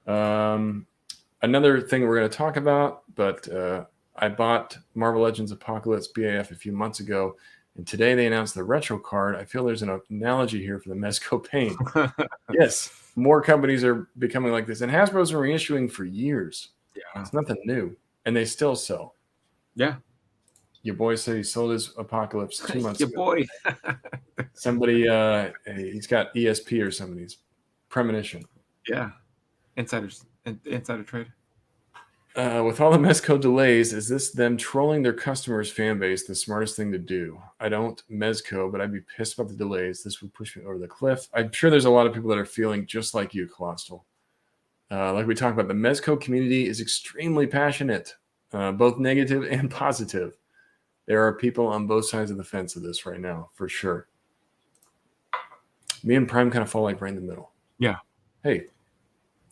Another thing we're going to talk about, but I bought Marvel Legends Apocalypse BAF a few months ago, and today they announced the retro card. I feel there's an analogy here for the Mezco paint. Yes, more companies are becoming like this, and Hasbro's been reissuing for years. Yeah. It's nothing new, and they still sell. Yeah. Your boy said he sold his Apocalypse 2 months ago. Your boy. Somebody, he's got ESP or something. He's premonition. Yeah. Insider trade. With all the Mezco delays, is this them trolling their customers' fan base the smartest thing to do? I don't Mezco, but I'd be pissed about the delays. This would push me over the cliff. I'm sure there's a lot of people that are feeling just like you, Colostal. Like we talked about, the Mezco community is extremely passionate, both negative and positive. There are people on both sides of the fence of this right now, for sure. Me and Prime kind of fall like right in the middle. Yeah. Hey,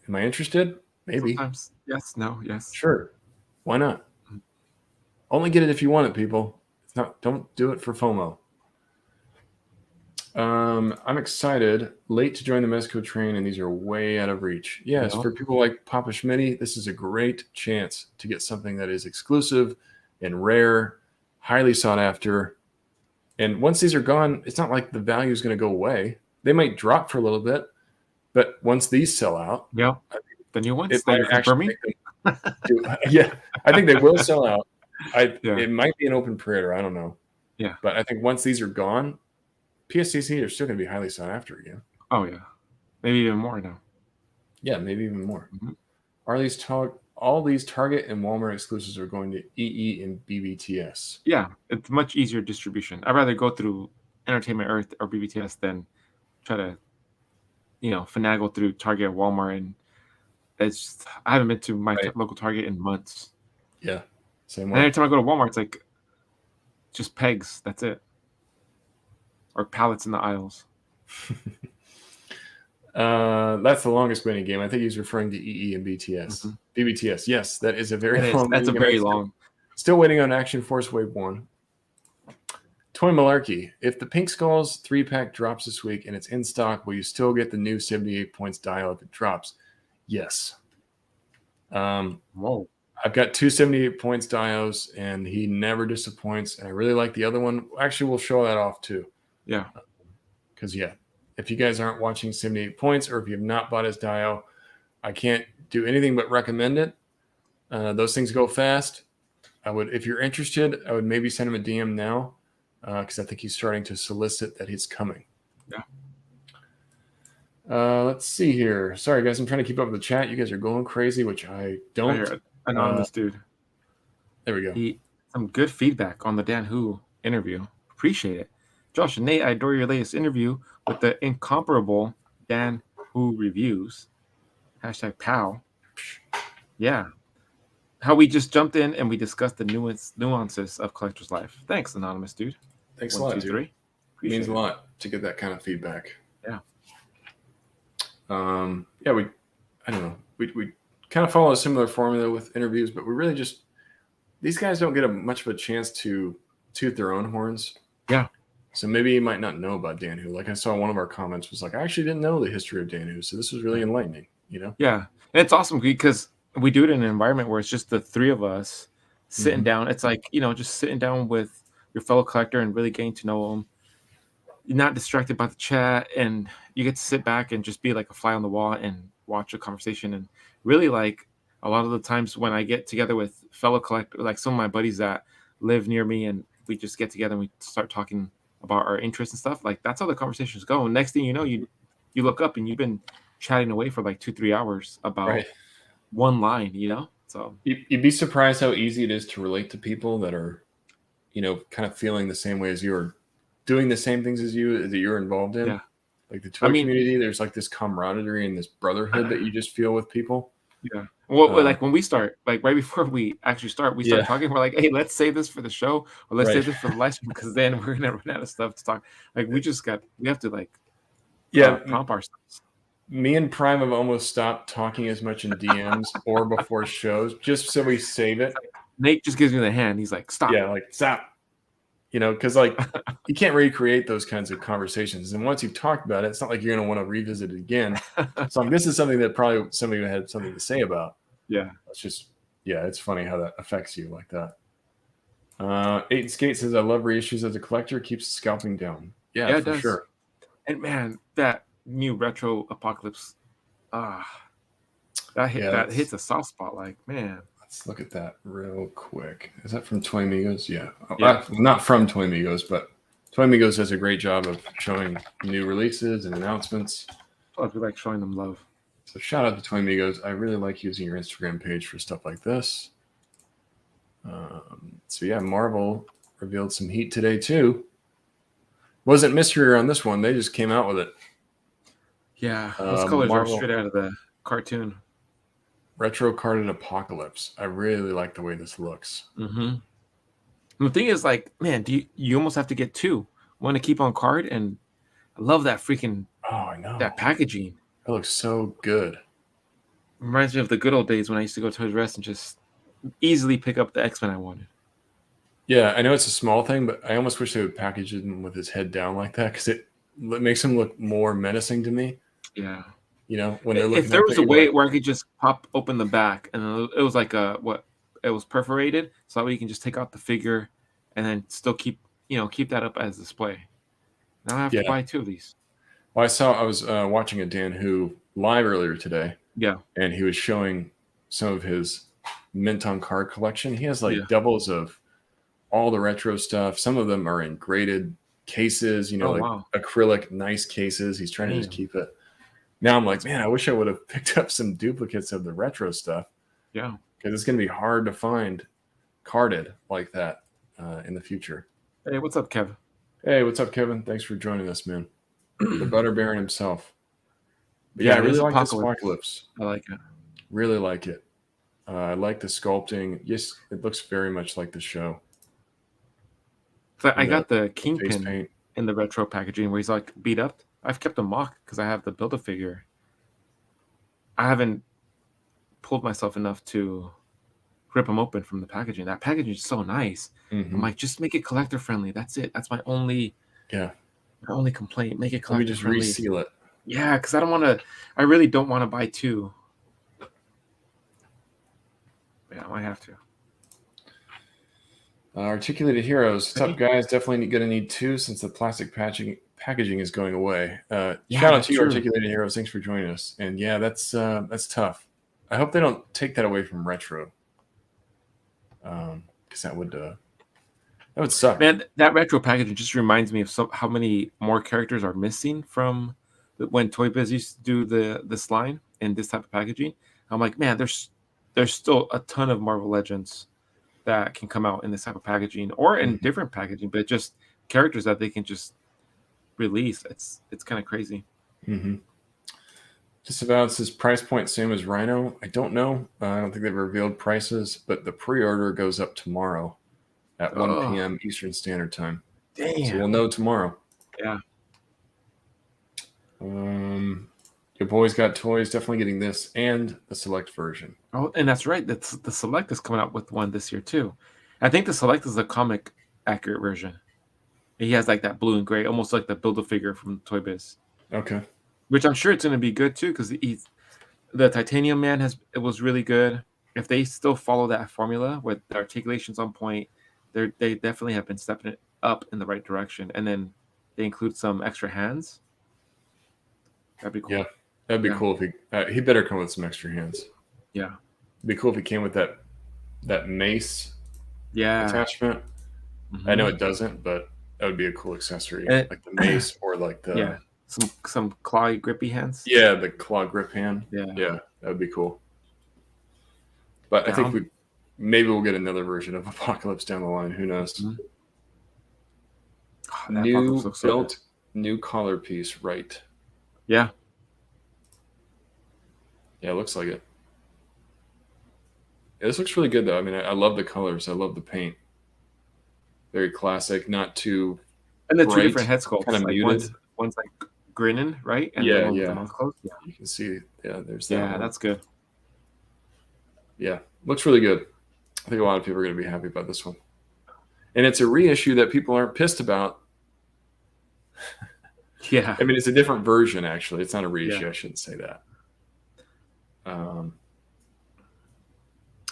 am I interested? Maybe. Sometimes yes, no, yes. Sure. Why not? Only get it if you want it, people. It's not. Don't do it for FOMO. I'm excited. Late to join the Mezco train, and these are way out of reach. Yes, Yeah. for people like Papa Schmitty, this is a great chance to get something that is exclusive and rare, highly sought after. And once these are gone, it's not like the value is going to go away. They might drop for a little bit, but once these sell out, Yeah. The new ones it that might you're actually confirming. yeah, I think they will sell out. Yeah. It might be an open pre-order. I don't know. Yeah. But I think once these are gone, PSCC are still going to be highly sought after again. Oh yeah, maybe even more now. Yeah, maybe even more. Mhm. Are these all these Target and Walmart exclusives are going to EE and BBTS? Yeah, it's much easier distribution. I'd rather go through Entertainment Earth or BBTS than try to, finagle through Target or Walmart. And it's just, I haven't been to my Right. local Target in months. Yeah, same And way. every time I go to Walmart, it's like just pegs. That's it. Or pallets in the aisles. That's the longest waiting game. I think he's referring to EE and BTS. Mhm. BBTS, yes, that is a very long. That's a waiting very game. long. Still waiting on Action Force Wave 1. Toy Malarkey. If the Pink Skulls 3-pack drops this week and it's in stock, will you still get the new 78 points dial if it drops? Yes. Whoa. I've got 2 78 points dials, and he never disappoints. And I really like the other one. Actually, we'll show that off too. Yeah. Because, if you guys aren't watching 78 points or if you have not bought his dial, I can't do anything but recommend it. Those things go fast. If you're interested, I would maybe send him a DM now because I think he's starting to solicit that he's coming. Yeah. Let's see here. Sorry, guys. I'm trying to keep up with the chat. You guys are going crazy, which I don't. Right here, anonymous dude. There we go. Some good feedback on the Dan Who interview. Appreciate it. Josh and Nate, I adore your latest interview with the incomparable Dan Who reviews. #POW. Yeah. How we just jumped in and we discussed the nuances of collector's life. Thanks, anonymous dude. Thanks 1, a lot, 2, dude. 3. It means Appreciate a lot to get that kind of feedback. Yeah. I don't know. We kind of follow a similar formula with interviews, but we really just these guys don't get much of a chance to toot their own horns. Yeah. So maybe you might not know about Dan Who. Like I saw one of our comments was like, I actually didn't know the history of Dan Who, so this was really enlightening. Yeah, and it's awesome because we do it in an environment where it's just the three of us sitting Mhm. down. It's like, just sitting down with your fellow collector and really getting to know them. You're not distracted by the chat, and you get to sit back and just be like a fly on the wall and watch a conversation. And really, like a lot of the times when I get together with fellow collectors, like some of my buddies that live near me, and we just get together and we start talking about our interests and stuff, like that's how the conversations go. And next thing you know, you look up and you've been chatting away for like 2-3 hours about one line, so You'd be surprised how easy it is to relate to people that are kind of feeling the same way as you, or doing the same things as you that you're involved in. Yeah. Like the toy community, there's like this camaraderie and this brotherhood that you just feel with people. Yeah. Well, like when we start, like right before we actually start, we start talking. We're like, hey, let's save this for the show, or let's save this for the live stream, because then we're gonna run out of stuff to talk. Like we have to like prompt ourselves. Me and Prime have almost stopped talking as much in DMs or before shows, just so we save it. Nate just gives me the hand. He's like, stop. Yeah, like stop. Because like you can't recreate those kinds of conversations. And once you've talked about it, it's not like you're going to want to revisit it again. So like, this is something that probably somebody had something to say about. Yeah. It's just, it's funny how that affects you like that. 8 and Skate says, I love reissues as a collector. Keeps scalping down. Yeah, it for does. sure. And man, that new retro apocalypse, that hits a soft spot. Like, man. Let's look at that real quick. Is that from Toy Amigos? Yeah. Yeah. Not from Toy Amigos, but Toy Amigos does a great job of showing new releases and announcements. I feel like showing them love. So shout out to Toy Amigos. I really like using your Instagram page for stuff like this. Marvel revealed some heat today too. Wasn't mystery on this one. They just came out with it. Yeah. Those colors Marvel, are straight out of the cartoon. Retro carded Apocalypse. I really like the way this looks. Mm-hmm. The thing is, like, man, you almost have to get two. One to keep on card, and I love that freaking I know. that packaging. It looks so good. Reminds me of the good old days when I used to go to Toys R Us and just easily pick up the X-Men I wanted. Yeah, I know it's a small thing, but I almost wish they would package him with his head down like that because it makes him look more menacing to me. Yeah. When they're looking. If there was a way where I could just pop open the back and it was like it was perforated, so that way you can just take out the figure and then still keep that up as display. Now I have to buy two of these. Well, I was watching a Dan Who live earlier today. Yeah. And he was showing some of his mint on card collection. He has doubles of all the retro stuff. Some of them are in graded cases, acrylic, nice cases. He's trying to just keep it. Now I'm like, man, I wish I would have picked up some duplicates of the retro stuff. Yeah. Because it's going to be hard to find carded like that in the future. Hey, what's up, Kevin? Hey, what's up, Kevin? Thanks for joining us, man. The Butter Baron himself. But I really like this Apocalypse. I like it. Really like it. I like the sculpting. Yes, it looks very much like the show. So I got the Kingpin in the retro packaging where he's like beat up. I've kept a mock because I have the Build-A-Figure. I haven't pulled myself enough to rip them open from the packaging. That packaging is so nice. Mm-hmm. I'm like, just make it collector friendly. That's it. That's my only complaint. Make it collector friendly. Just reseal it. Yeah, because I really don't want to buy two. Yeah, I might have to. Articulated Heroes. What's up, guys? Definitely going to need two since the plastic packaging is going away. Shout out to you, Articulated Heroes. Thanks for joining us. And yeah, that's tough. I hope they don't take that away from retro. Because that would suck. Man, that retro packaging just reminds me of how many more characters are missing from when Toy Biz used to do this line in this type of packaging. I'm like, man, there's still a ton of Marvel Legends that can come out in this type of packaging or in different packaging, but just characters that they can just release. It's kind of crazy. Mm-hmm. Just about says price point same as Rhino. I don't know. I don't think they've revealed prices, but the pre-order goes up tomorrow at 1 p.m. Eastern Standard Time. Damn. So we'll know tomorrow. Yeah. Your boys got toys. Definitely getting this and the Select version. Oh, and that's right. The Select is coming out with one this year too. I think the Select is the comic accurate version. He has like that blue and gray, almost like the Build-A-Figure from Toy Biz. Okay. Which I'm sure it's going to be good too, because the Titanium Man it was really good. If they still follow that formula with the articulations on point, they definitely have been stepping it up in the right direction. And then they include some extra hands. That'd be cool. Yeah, that'd be cool if he better come with some extra hands. Yeah, it'd be cool if he came with that mace. Yeah, attachment. Mm-hmm. I know it doesn't, but that would be a cool accessory, like the mace or like the some claw grippy hands. Yeah, the claw grip hand. Yeah, that would be cool. But I think maybe we'll get another version of Apocalypse down the line. Who knows? Mm-hmm. New built, new collar piece, right? Yeah. Yeah, it looks like it. Yeah, this looks really good, though. I mean, I love the colors. I love the paint. Very classic, not too. And the two different head sculpts, kind of like muted. One's like grinning, right? And yeah. The mouth closed. Yeah, you can see. Yeah, there's that. Yeah, one. That's good. Yeah, looks really good. I think a lot of people are going to be happy about this one. And it's a reissue that people aren't pissed about. Yeah. I mean, it's a different version, actually. It's not a reissue. Yeah. I shouldn't say that.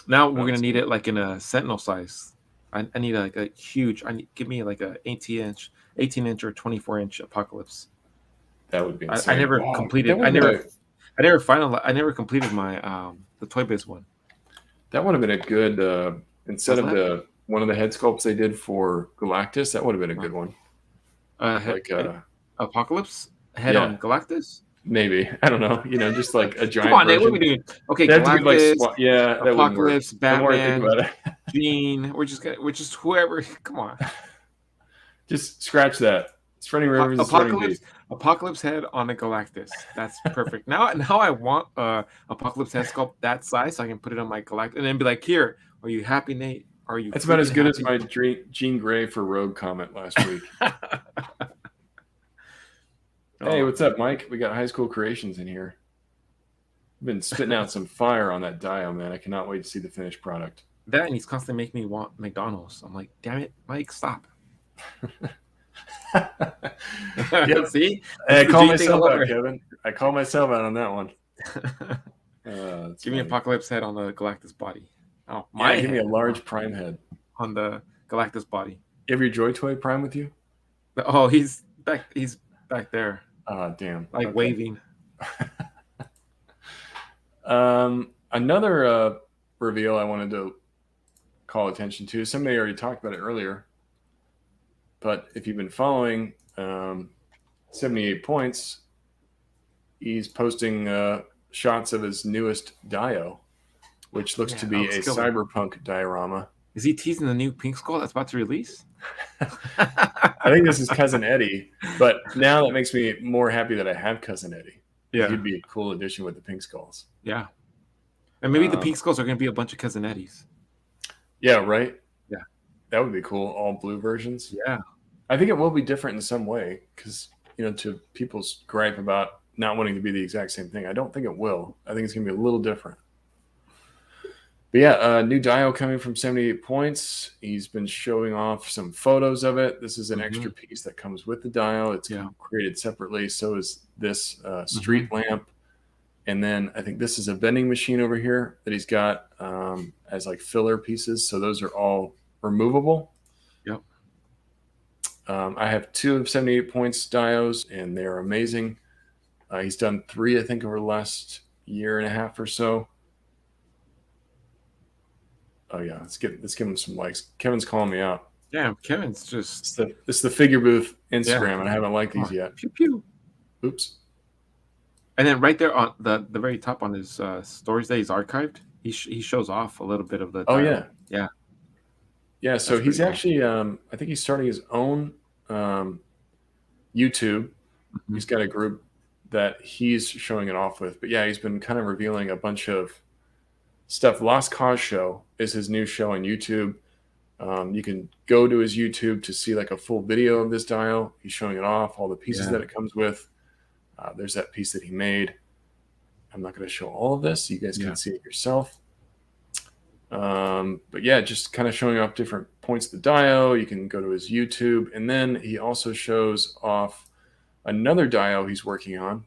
Now we're going to need it like in a Sentinel size. I need like a huge, give me like a 18-inch or 24-inch Apocalypse. That would be insane. I never completed. I never completed my the Toy Biz one. That would have been a good instead of one of the head sculpts they did for Galactus. That would have been a good one. Apocalypse head on Galactus. Maybe, I don't know. Just like a giant. Come on, version. What are we doing? Okay, Galactus, Apocalypse, Batman, Jean. We're just whoever. Come on. Just scratch that. It's running rivers. It's running deep. Apocalypse head on a Galactus. That's perfect. Now I want Apocalypse head sculpt that size so I can put it on my Galactus and then be like, here, are you happy, Nate? Are you? That's about as good happy? as my Jean Grey for Rogue comment last week. Hey, what's up, Mike? We got High School Creations in here. I've been spitting out some fire on that dio, man. I cannot wait to see the finished product. That and he's constantly making me want McDonald's. I'm like, damn it, Mike, stop. Yep. See? Hey, I call myself out, Kevin. I call myself out on that one. Give me Apocalypse head on the Galactus body. Oh, give me a large Prime head on the Galactus body. You have your Joy Toy Prime with you? Oh, he's back. He's back there. Damn. Like waving. Another reveal I wanted to call attention to. Somebody already talked about it earlier, but if you've been following 78 Points, he's posting shots of his newest dio, which looks to be a cyberpunk diorama. Is he teasing the new Pink Skull that's about to release? I think this is Cousin Eddie, but now that makes me more happy that I have Cousin Eddie. Yeah, he'd be a cool addition with the Pink Skulls. Yeah, and maybe the Pink Skulls are going to be a bunch of Cousin Eddies. Yeah, right. Yeah, that would be cool. All blue versions. Yeah, I think it will be different in some way because to people's gripe about not wanting to be the exact same thing, I don't think it will. I think it's going to be a little different. But yeah, new dio coming from 78 Points. He's been showing off some photos of it. This is an extra piece that comes with the dio. It's created separately. So is this street lamp. And then I think this is a vending machine over here that he's got as like filler pieces. So those are all removable. Yep. I have 2 of 78 Points dios, and they're amazing. He's done 3, I think, over the last year and a half or so. Oh yeah, let's give him some likes. Kevin's calling me out. Yeah, Kevin's just it's the Figure Booth Instagram, and I haven't liked these yet. Pew pew. Oops. And then right there on the very top on his stories that he's archived, he shows off a little bit of the. Oh yeah, yeah. So he's actually, I think he's starting his own YouTube. He's got a group that he's showing it off with. But yeah, he's been kind of revealing a bunch of stuff. Lost Cause Show is his new show on YouTube. You can go to his YouTube to see like a full video of this dio. He's showing it off, all the pieces that it comes with. There's that piece that he made. I'm not going to show all of this. You guys can see it yourself. But yeah, just kind of showing off different points of the dio. You can go to his YouTube. And then he also shows off another dio he's working on,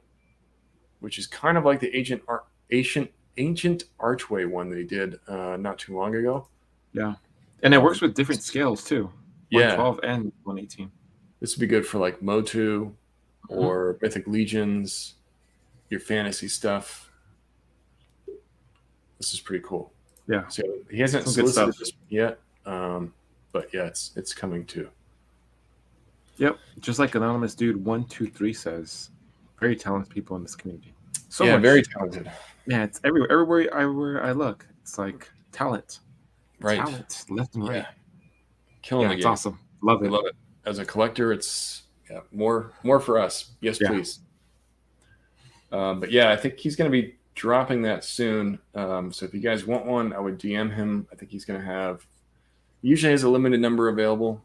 which is kind of like the Ancient Archway one that he did not too long ago. Yeah. And it works with different scales too. 112 and 118. This would be good for like Motu or Mythic Legions, your fantasy stuff. This is pretty cool. Yeah. So he hasn't solicited this yet, but yeah, it's coming too. Yep. Just like Anonymous Dude 123 says, very talented people in this community. So yeah, much. Very talented. Yeah, it's everywhere I look. It's like talent. Right. Talent left and right. Killing the it's game. Awesome. Love it. Love it. As a collector, it's more for us. Yes, please. But yeah, I think he's going to be dropping that soon. So if you guys want one, I would DM him. I think he's going to have. He usually has a limited number available.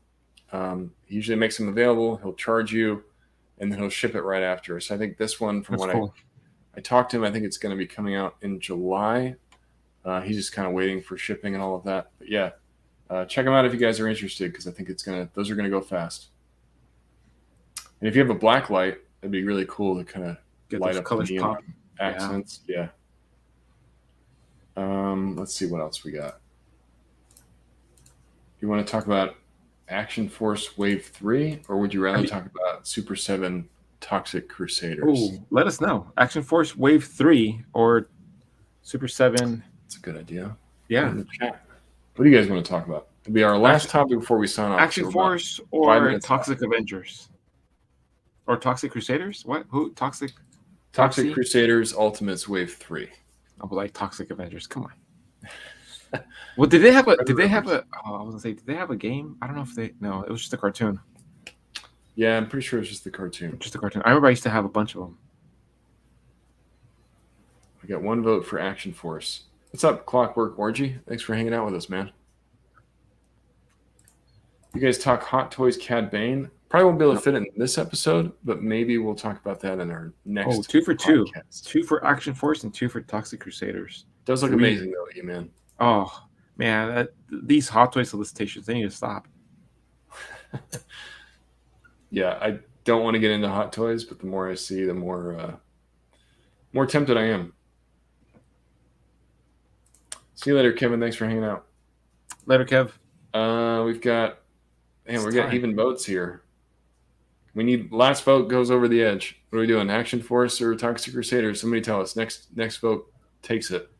He usually makes them available. He'll charge you, and then he'll ship it right after. So I think this one, from I talked to him, I think it's going to be coming out in July. He's just kind of waiting for shipping and all of that. But yeah, check him out if you guys are interested, because I think those are going to go fast. And if you have a black light, it'd be really cool to kind of light up the neon accents. Yeah. Let's see what else we got. You want to talk about Action Force Wave 3, or would you rather talk about Super 7 Toxic Crusaders? Ooh, let us know. Action Force Wave 3 or Super 7. That's a good idea. Yeah. In the chat. What do you guys want to talk about? It'll be our last topic before we sign off. Action Force or Toxic Avengers? Or Toxic Crusaders? What? Who? Toxic Crusaders Ultimates Wave 3. I would like Toxic Avengers. Come on. Well, did they have a? I was gonna say, did they have a game? I don't know if they. No, it was just a cartoon. Yeah, I'm pretty sure it's just the cartoon. Just a cartoon. I remember I used to have a bunch of them. We got 1 vote for Action Force. What's up, Clockwork Orgy? Thanks for hanging out with us, man. You guys talk Hot Toys Cad Bane. Probably won't be able to fit it in this episode, but maybe we'll talk about that in our next. Oh, 2 for 2. podcast. 2 for Action Force and 2 for Toxic Crusaders. Does look 3. amazing though, you man. Oh man, these Hot Toy solicitations, they need to stop. Yeah, I don't want to get into Hot Toys, but the more I see, the more tempted I am. See you later, Kevin. Thanks for hanging out. Later, Kev. We've got, man, It's we got time. even votes here. We need last vote goes over the edge. What are we doing? Action Force or Toxic Crusaders? Somebody tell us. Next vote takes it.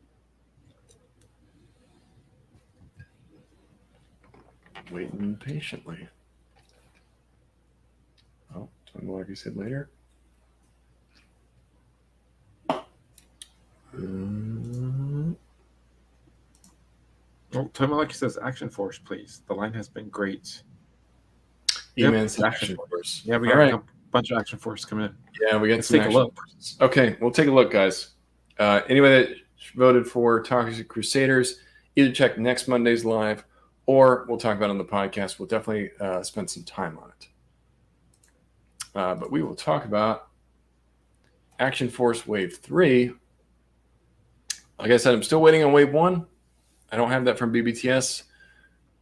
Waiting patiently. Oh, like I said later. Oh, Toy Malaki says Action Force, please. The line has been great. E-Man said Action Force. Yeah, we got a bunch of Action Force coming in. Yeah, we got Let's some take a Action look. Forces. Okay, we'll take a look, guys. Anybody that voted for Toxic Crusaders, either check next Monday's live or we'll talk about it on the podcast. We'll definitely spend some time on it. But we will talk about Action Force Wave 3. Like I said, I'm still waiting on Wave 1. I don't have that from BBTS.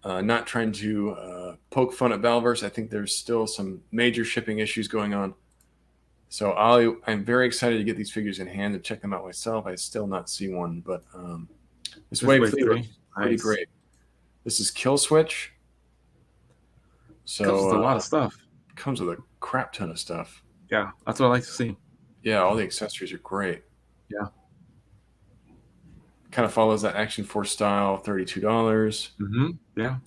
Not trying to poke fun at Valverse. I think there's still some major shipping issues going on. So I'm very excited to get these figures in hand and check them out myself. I still not see one, but this Wave 3 looks pretty great. This is Kill Switch. So comes with a lot of stuff. Comes with a crap ton of stuff. Yeah, that's what I like to see. Yeah, all the accessories are great. Yeah. Kind of follows that Action Force style, $32. Mm-hmm. Yeah.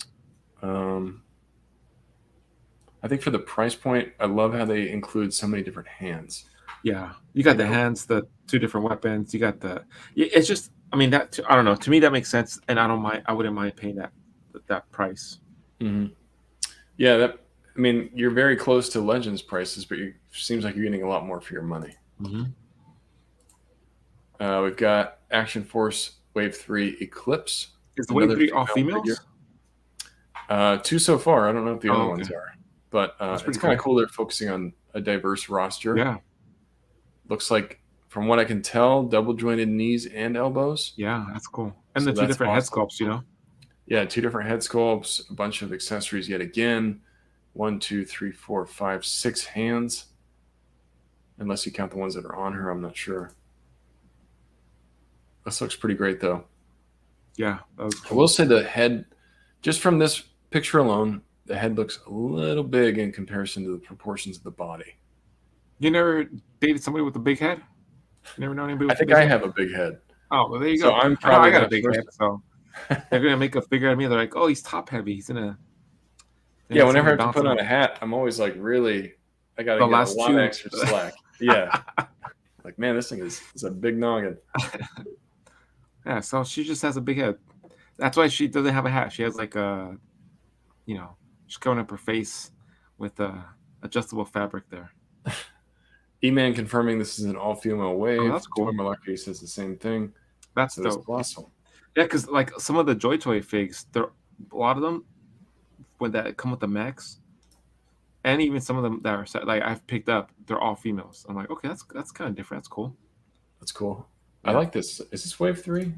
I think for the price point, I love how they include so many different hands. Yeah, you got the hands, the 2 different weapons. You got the. It's just, I mean, that I don't know. To me, that makes sense, and I don't mind. I wouldn't mind paying that price. Mm-hmm. Yeah, I mean, you're very close to Legends prices, but it seems like you're getting a lot more for your money. Mm-hmm. We've got Action Force Wave 3 Eclipse. Is the Wave 3 all females? 2 so far. I don't know if the other ones are. But it's kind of cool they're focusing on a diverse roster. Yeah. Looks like, from what I can tell, double jointed knees and elbows. Yeah, that's cool. And so the 2 different head sculpts, you know? Yeah, 2 different head sculpts, a bunch of accessories yet again. 1, 2, 3, 4, 5, 6 hands. Unless you count the ones that are on her, I'm not sure. This looks pretty great, though. Yeah, that was cool. I will say the head, just from this picture alone, the head looks a little big in comparison to the proportions of the body. You never dated somebody with a big head? You never know anybody with I think I have a big head. Oh, well, there you go. So I'm probably I got a big head, so they're going to make a figure out of me. They're like, oh, he's top heavy. He's in a... Yeah, whenever I have to put on a hat, I'm always like, really, I got to get a lot of extra slack. Yeah. Like, man, this thing is a big noggin. Yeah, so she just has a big head. That's why she doesn't have a hat. She has like a, she's covering up her face with adjustable fabric there. E-Man confirming this is an all-female wave. Oh, that's cool. Malaki says the same thing. That's dope. Awesome. Yeah, because like some of the Joy Toy figs, a lot of them, when that come with the mechs, and even some of them that are like I've picked up, they're all females. I'm like, okay, that's kind of different. That's cool. That's cool. Yeah. I like this. Is this Wave 3?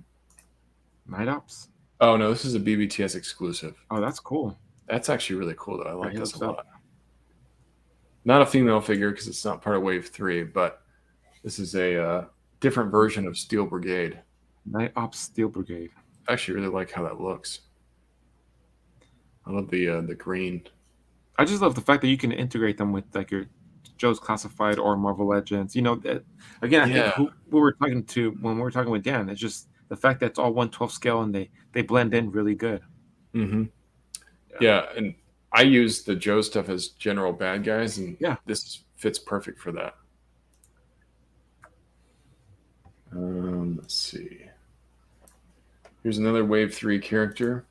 Night Ops? Oh, no, this is a BBTS exclusive. Oh, that's cool. That's actually really cool, though. I like this a lot. Up. Not a female figure because it's not part of Wave 3, but this is a different version of Steel Brigade. Night Ops Steel Brigade. I actually really like how that looks. I love the green. I just love the fact that you can integrate them with like your Joe's Classified or Marvel Legends. Again, I think who we were talking to when we were talking with Dan, it's just the fact that it's all 1/12 scale and they blend in really good. Mm-hmm. Yeah, and I use the Joe stuff as general bad guys, and this fits perfect for that. Let's see. Here's another Wave 3 character.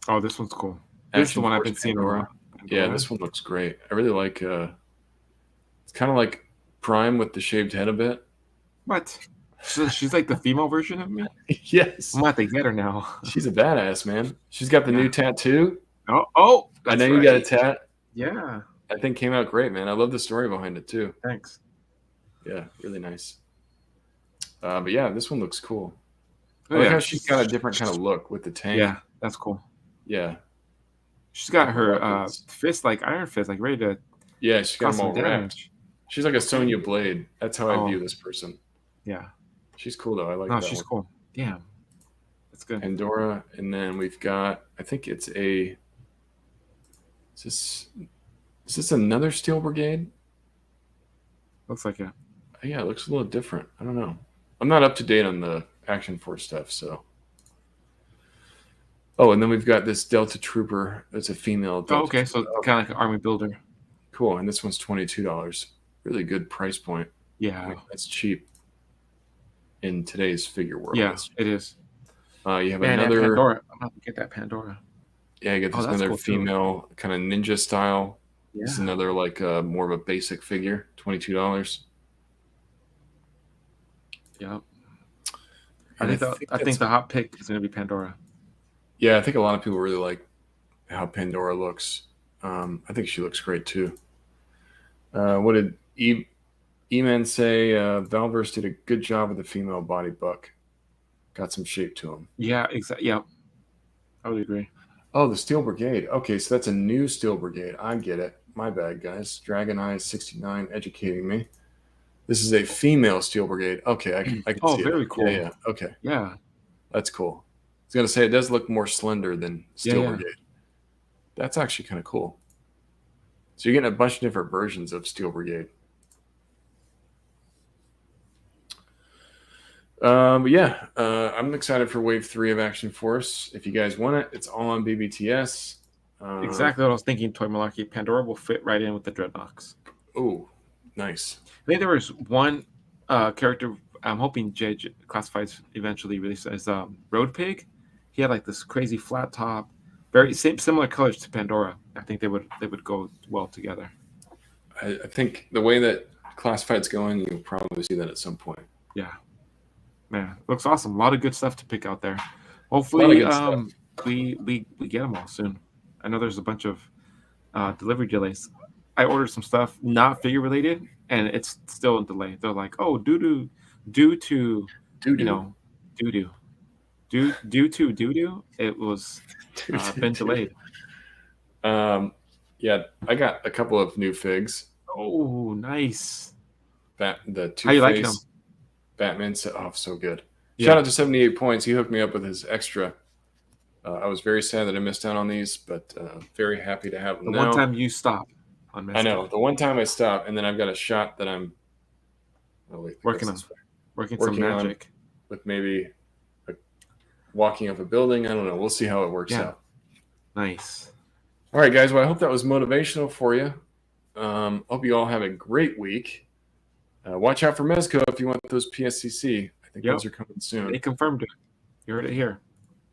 Oh, this one's cool. This is the one I've been seeing around. Yeah, this one looks great. I really like. It's kind of like Prime with the shaved head a bit. What? So she's like the female version of me? Yes. I'm about to get her now. She's a badass, man. She's got the new tattoo. Oh, I that's know you right. got a tat. Yeah. I think came out great, man. I love the story behind it too. Thanks. Yeah, really nice. But yeah, this one looks cool. Oh, I like yeah. how she's got a different kind of look with the tank. Yeah, that's cool. Yeah. She's got her weapons. fist like Iron Fist, like ready to Yeah, she's got cause them all some wrapped. damage. She's like a Sonya Blade. That's how I view this person. Yeah. She's cool though. I like No, that she's one. cool. Damn. That's good. Pandora, and then we've got. I think it's a. Is this another Steel Brigade? Looks like it. Yeah, it looks a little different. I don't know. I'm not up to date on the Action Force stuff, so. Oh, and then we've got this Delta Trooper. That's a female. Delta okay, so kind of like an army builder. Cool, and this one's $22. Really good price point. Yeah, I mean, that's cheap in today's figure world. Yeah, it is. You have and another. Pandora. I'm about to get that Pandora. Yeah, you get this another cool female kind of ninja style. Yeah. This is another like more of a basic figure, $22. Yep. I think the hot pick is going to be Pandora. Yeah, I think a lot of people really like how Pandora looks. I think she looks great too. What did E-Man say? Valverse did a good job with the female body buck. Got some shape to him. Yeah, exactly. Yeah, I would agree. Oh, the Steel Brigade. Okay, so that's a new Steel Brigade. I get it. My bad, guys. Dragon Eyes 69 educating me. This is a female Steel Brigade. Okay, I can see it. Oh, very cool. Yeah. Okay. Yeah. That's cool. I was going to say, it does look more slender than Steel Brigade. That's actually kind of cool. So you're getting a bunch of different versions of Steel Brigade. I'm excited for Wave 3 of Action Force. If you guys want it, it's all on BBTS. Exactly what I was thinking, Toy Malarkey. Pandora will fit right in with the Dreadnoks. Oh, nice. I think there was one character I'm hoping JJ Classifieds eventually releases Road Pig. He had like this crazy flat top, very similar colors to Pandora. I think they would go well together. I think the way that Classified's going, you'll probably see that at some point. Yeah. Man, looks awesome. A lot of good stuff to pick out there. Hopefully, we get them all soon. I know there's a bunch of delivery delays. I ordered some stuff not figure related, and it's still in delay. They're like, oh, due to it was been delayed. Yeah, I got a couple of new figs. Oh, nice. The How you like him? Batman set off so good. Shout out to 78 points. He hooked me up with his extra. I was very sad that I missed out on these, but very happy to have them. The one time you stop on Mesco. I know. The one time I stopped, and then I've got a shot that I'm working some magic with maybe walking up a building. I don't know. We'll see how it works out. Nice. All right, guys. Well, I hope that was motivational for you. Hope you all have a great week. Watch out for Mezco if you want those PSCC. I think those are coming soon. They confirmed it. You heard it here.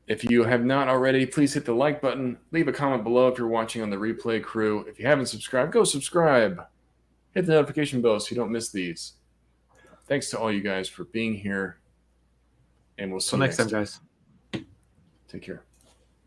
If you have not already, please hit the like button. Leave a comment below if you're watching on the replay crew. If you haven't subscribed, go subscribe. Hit the notification bell so you don't miss these. Thanks to all you guys for being here. And we'll see you next time, guys. Take care.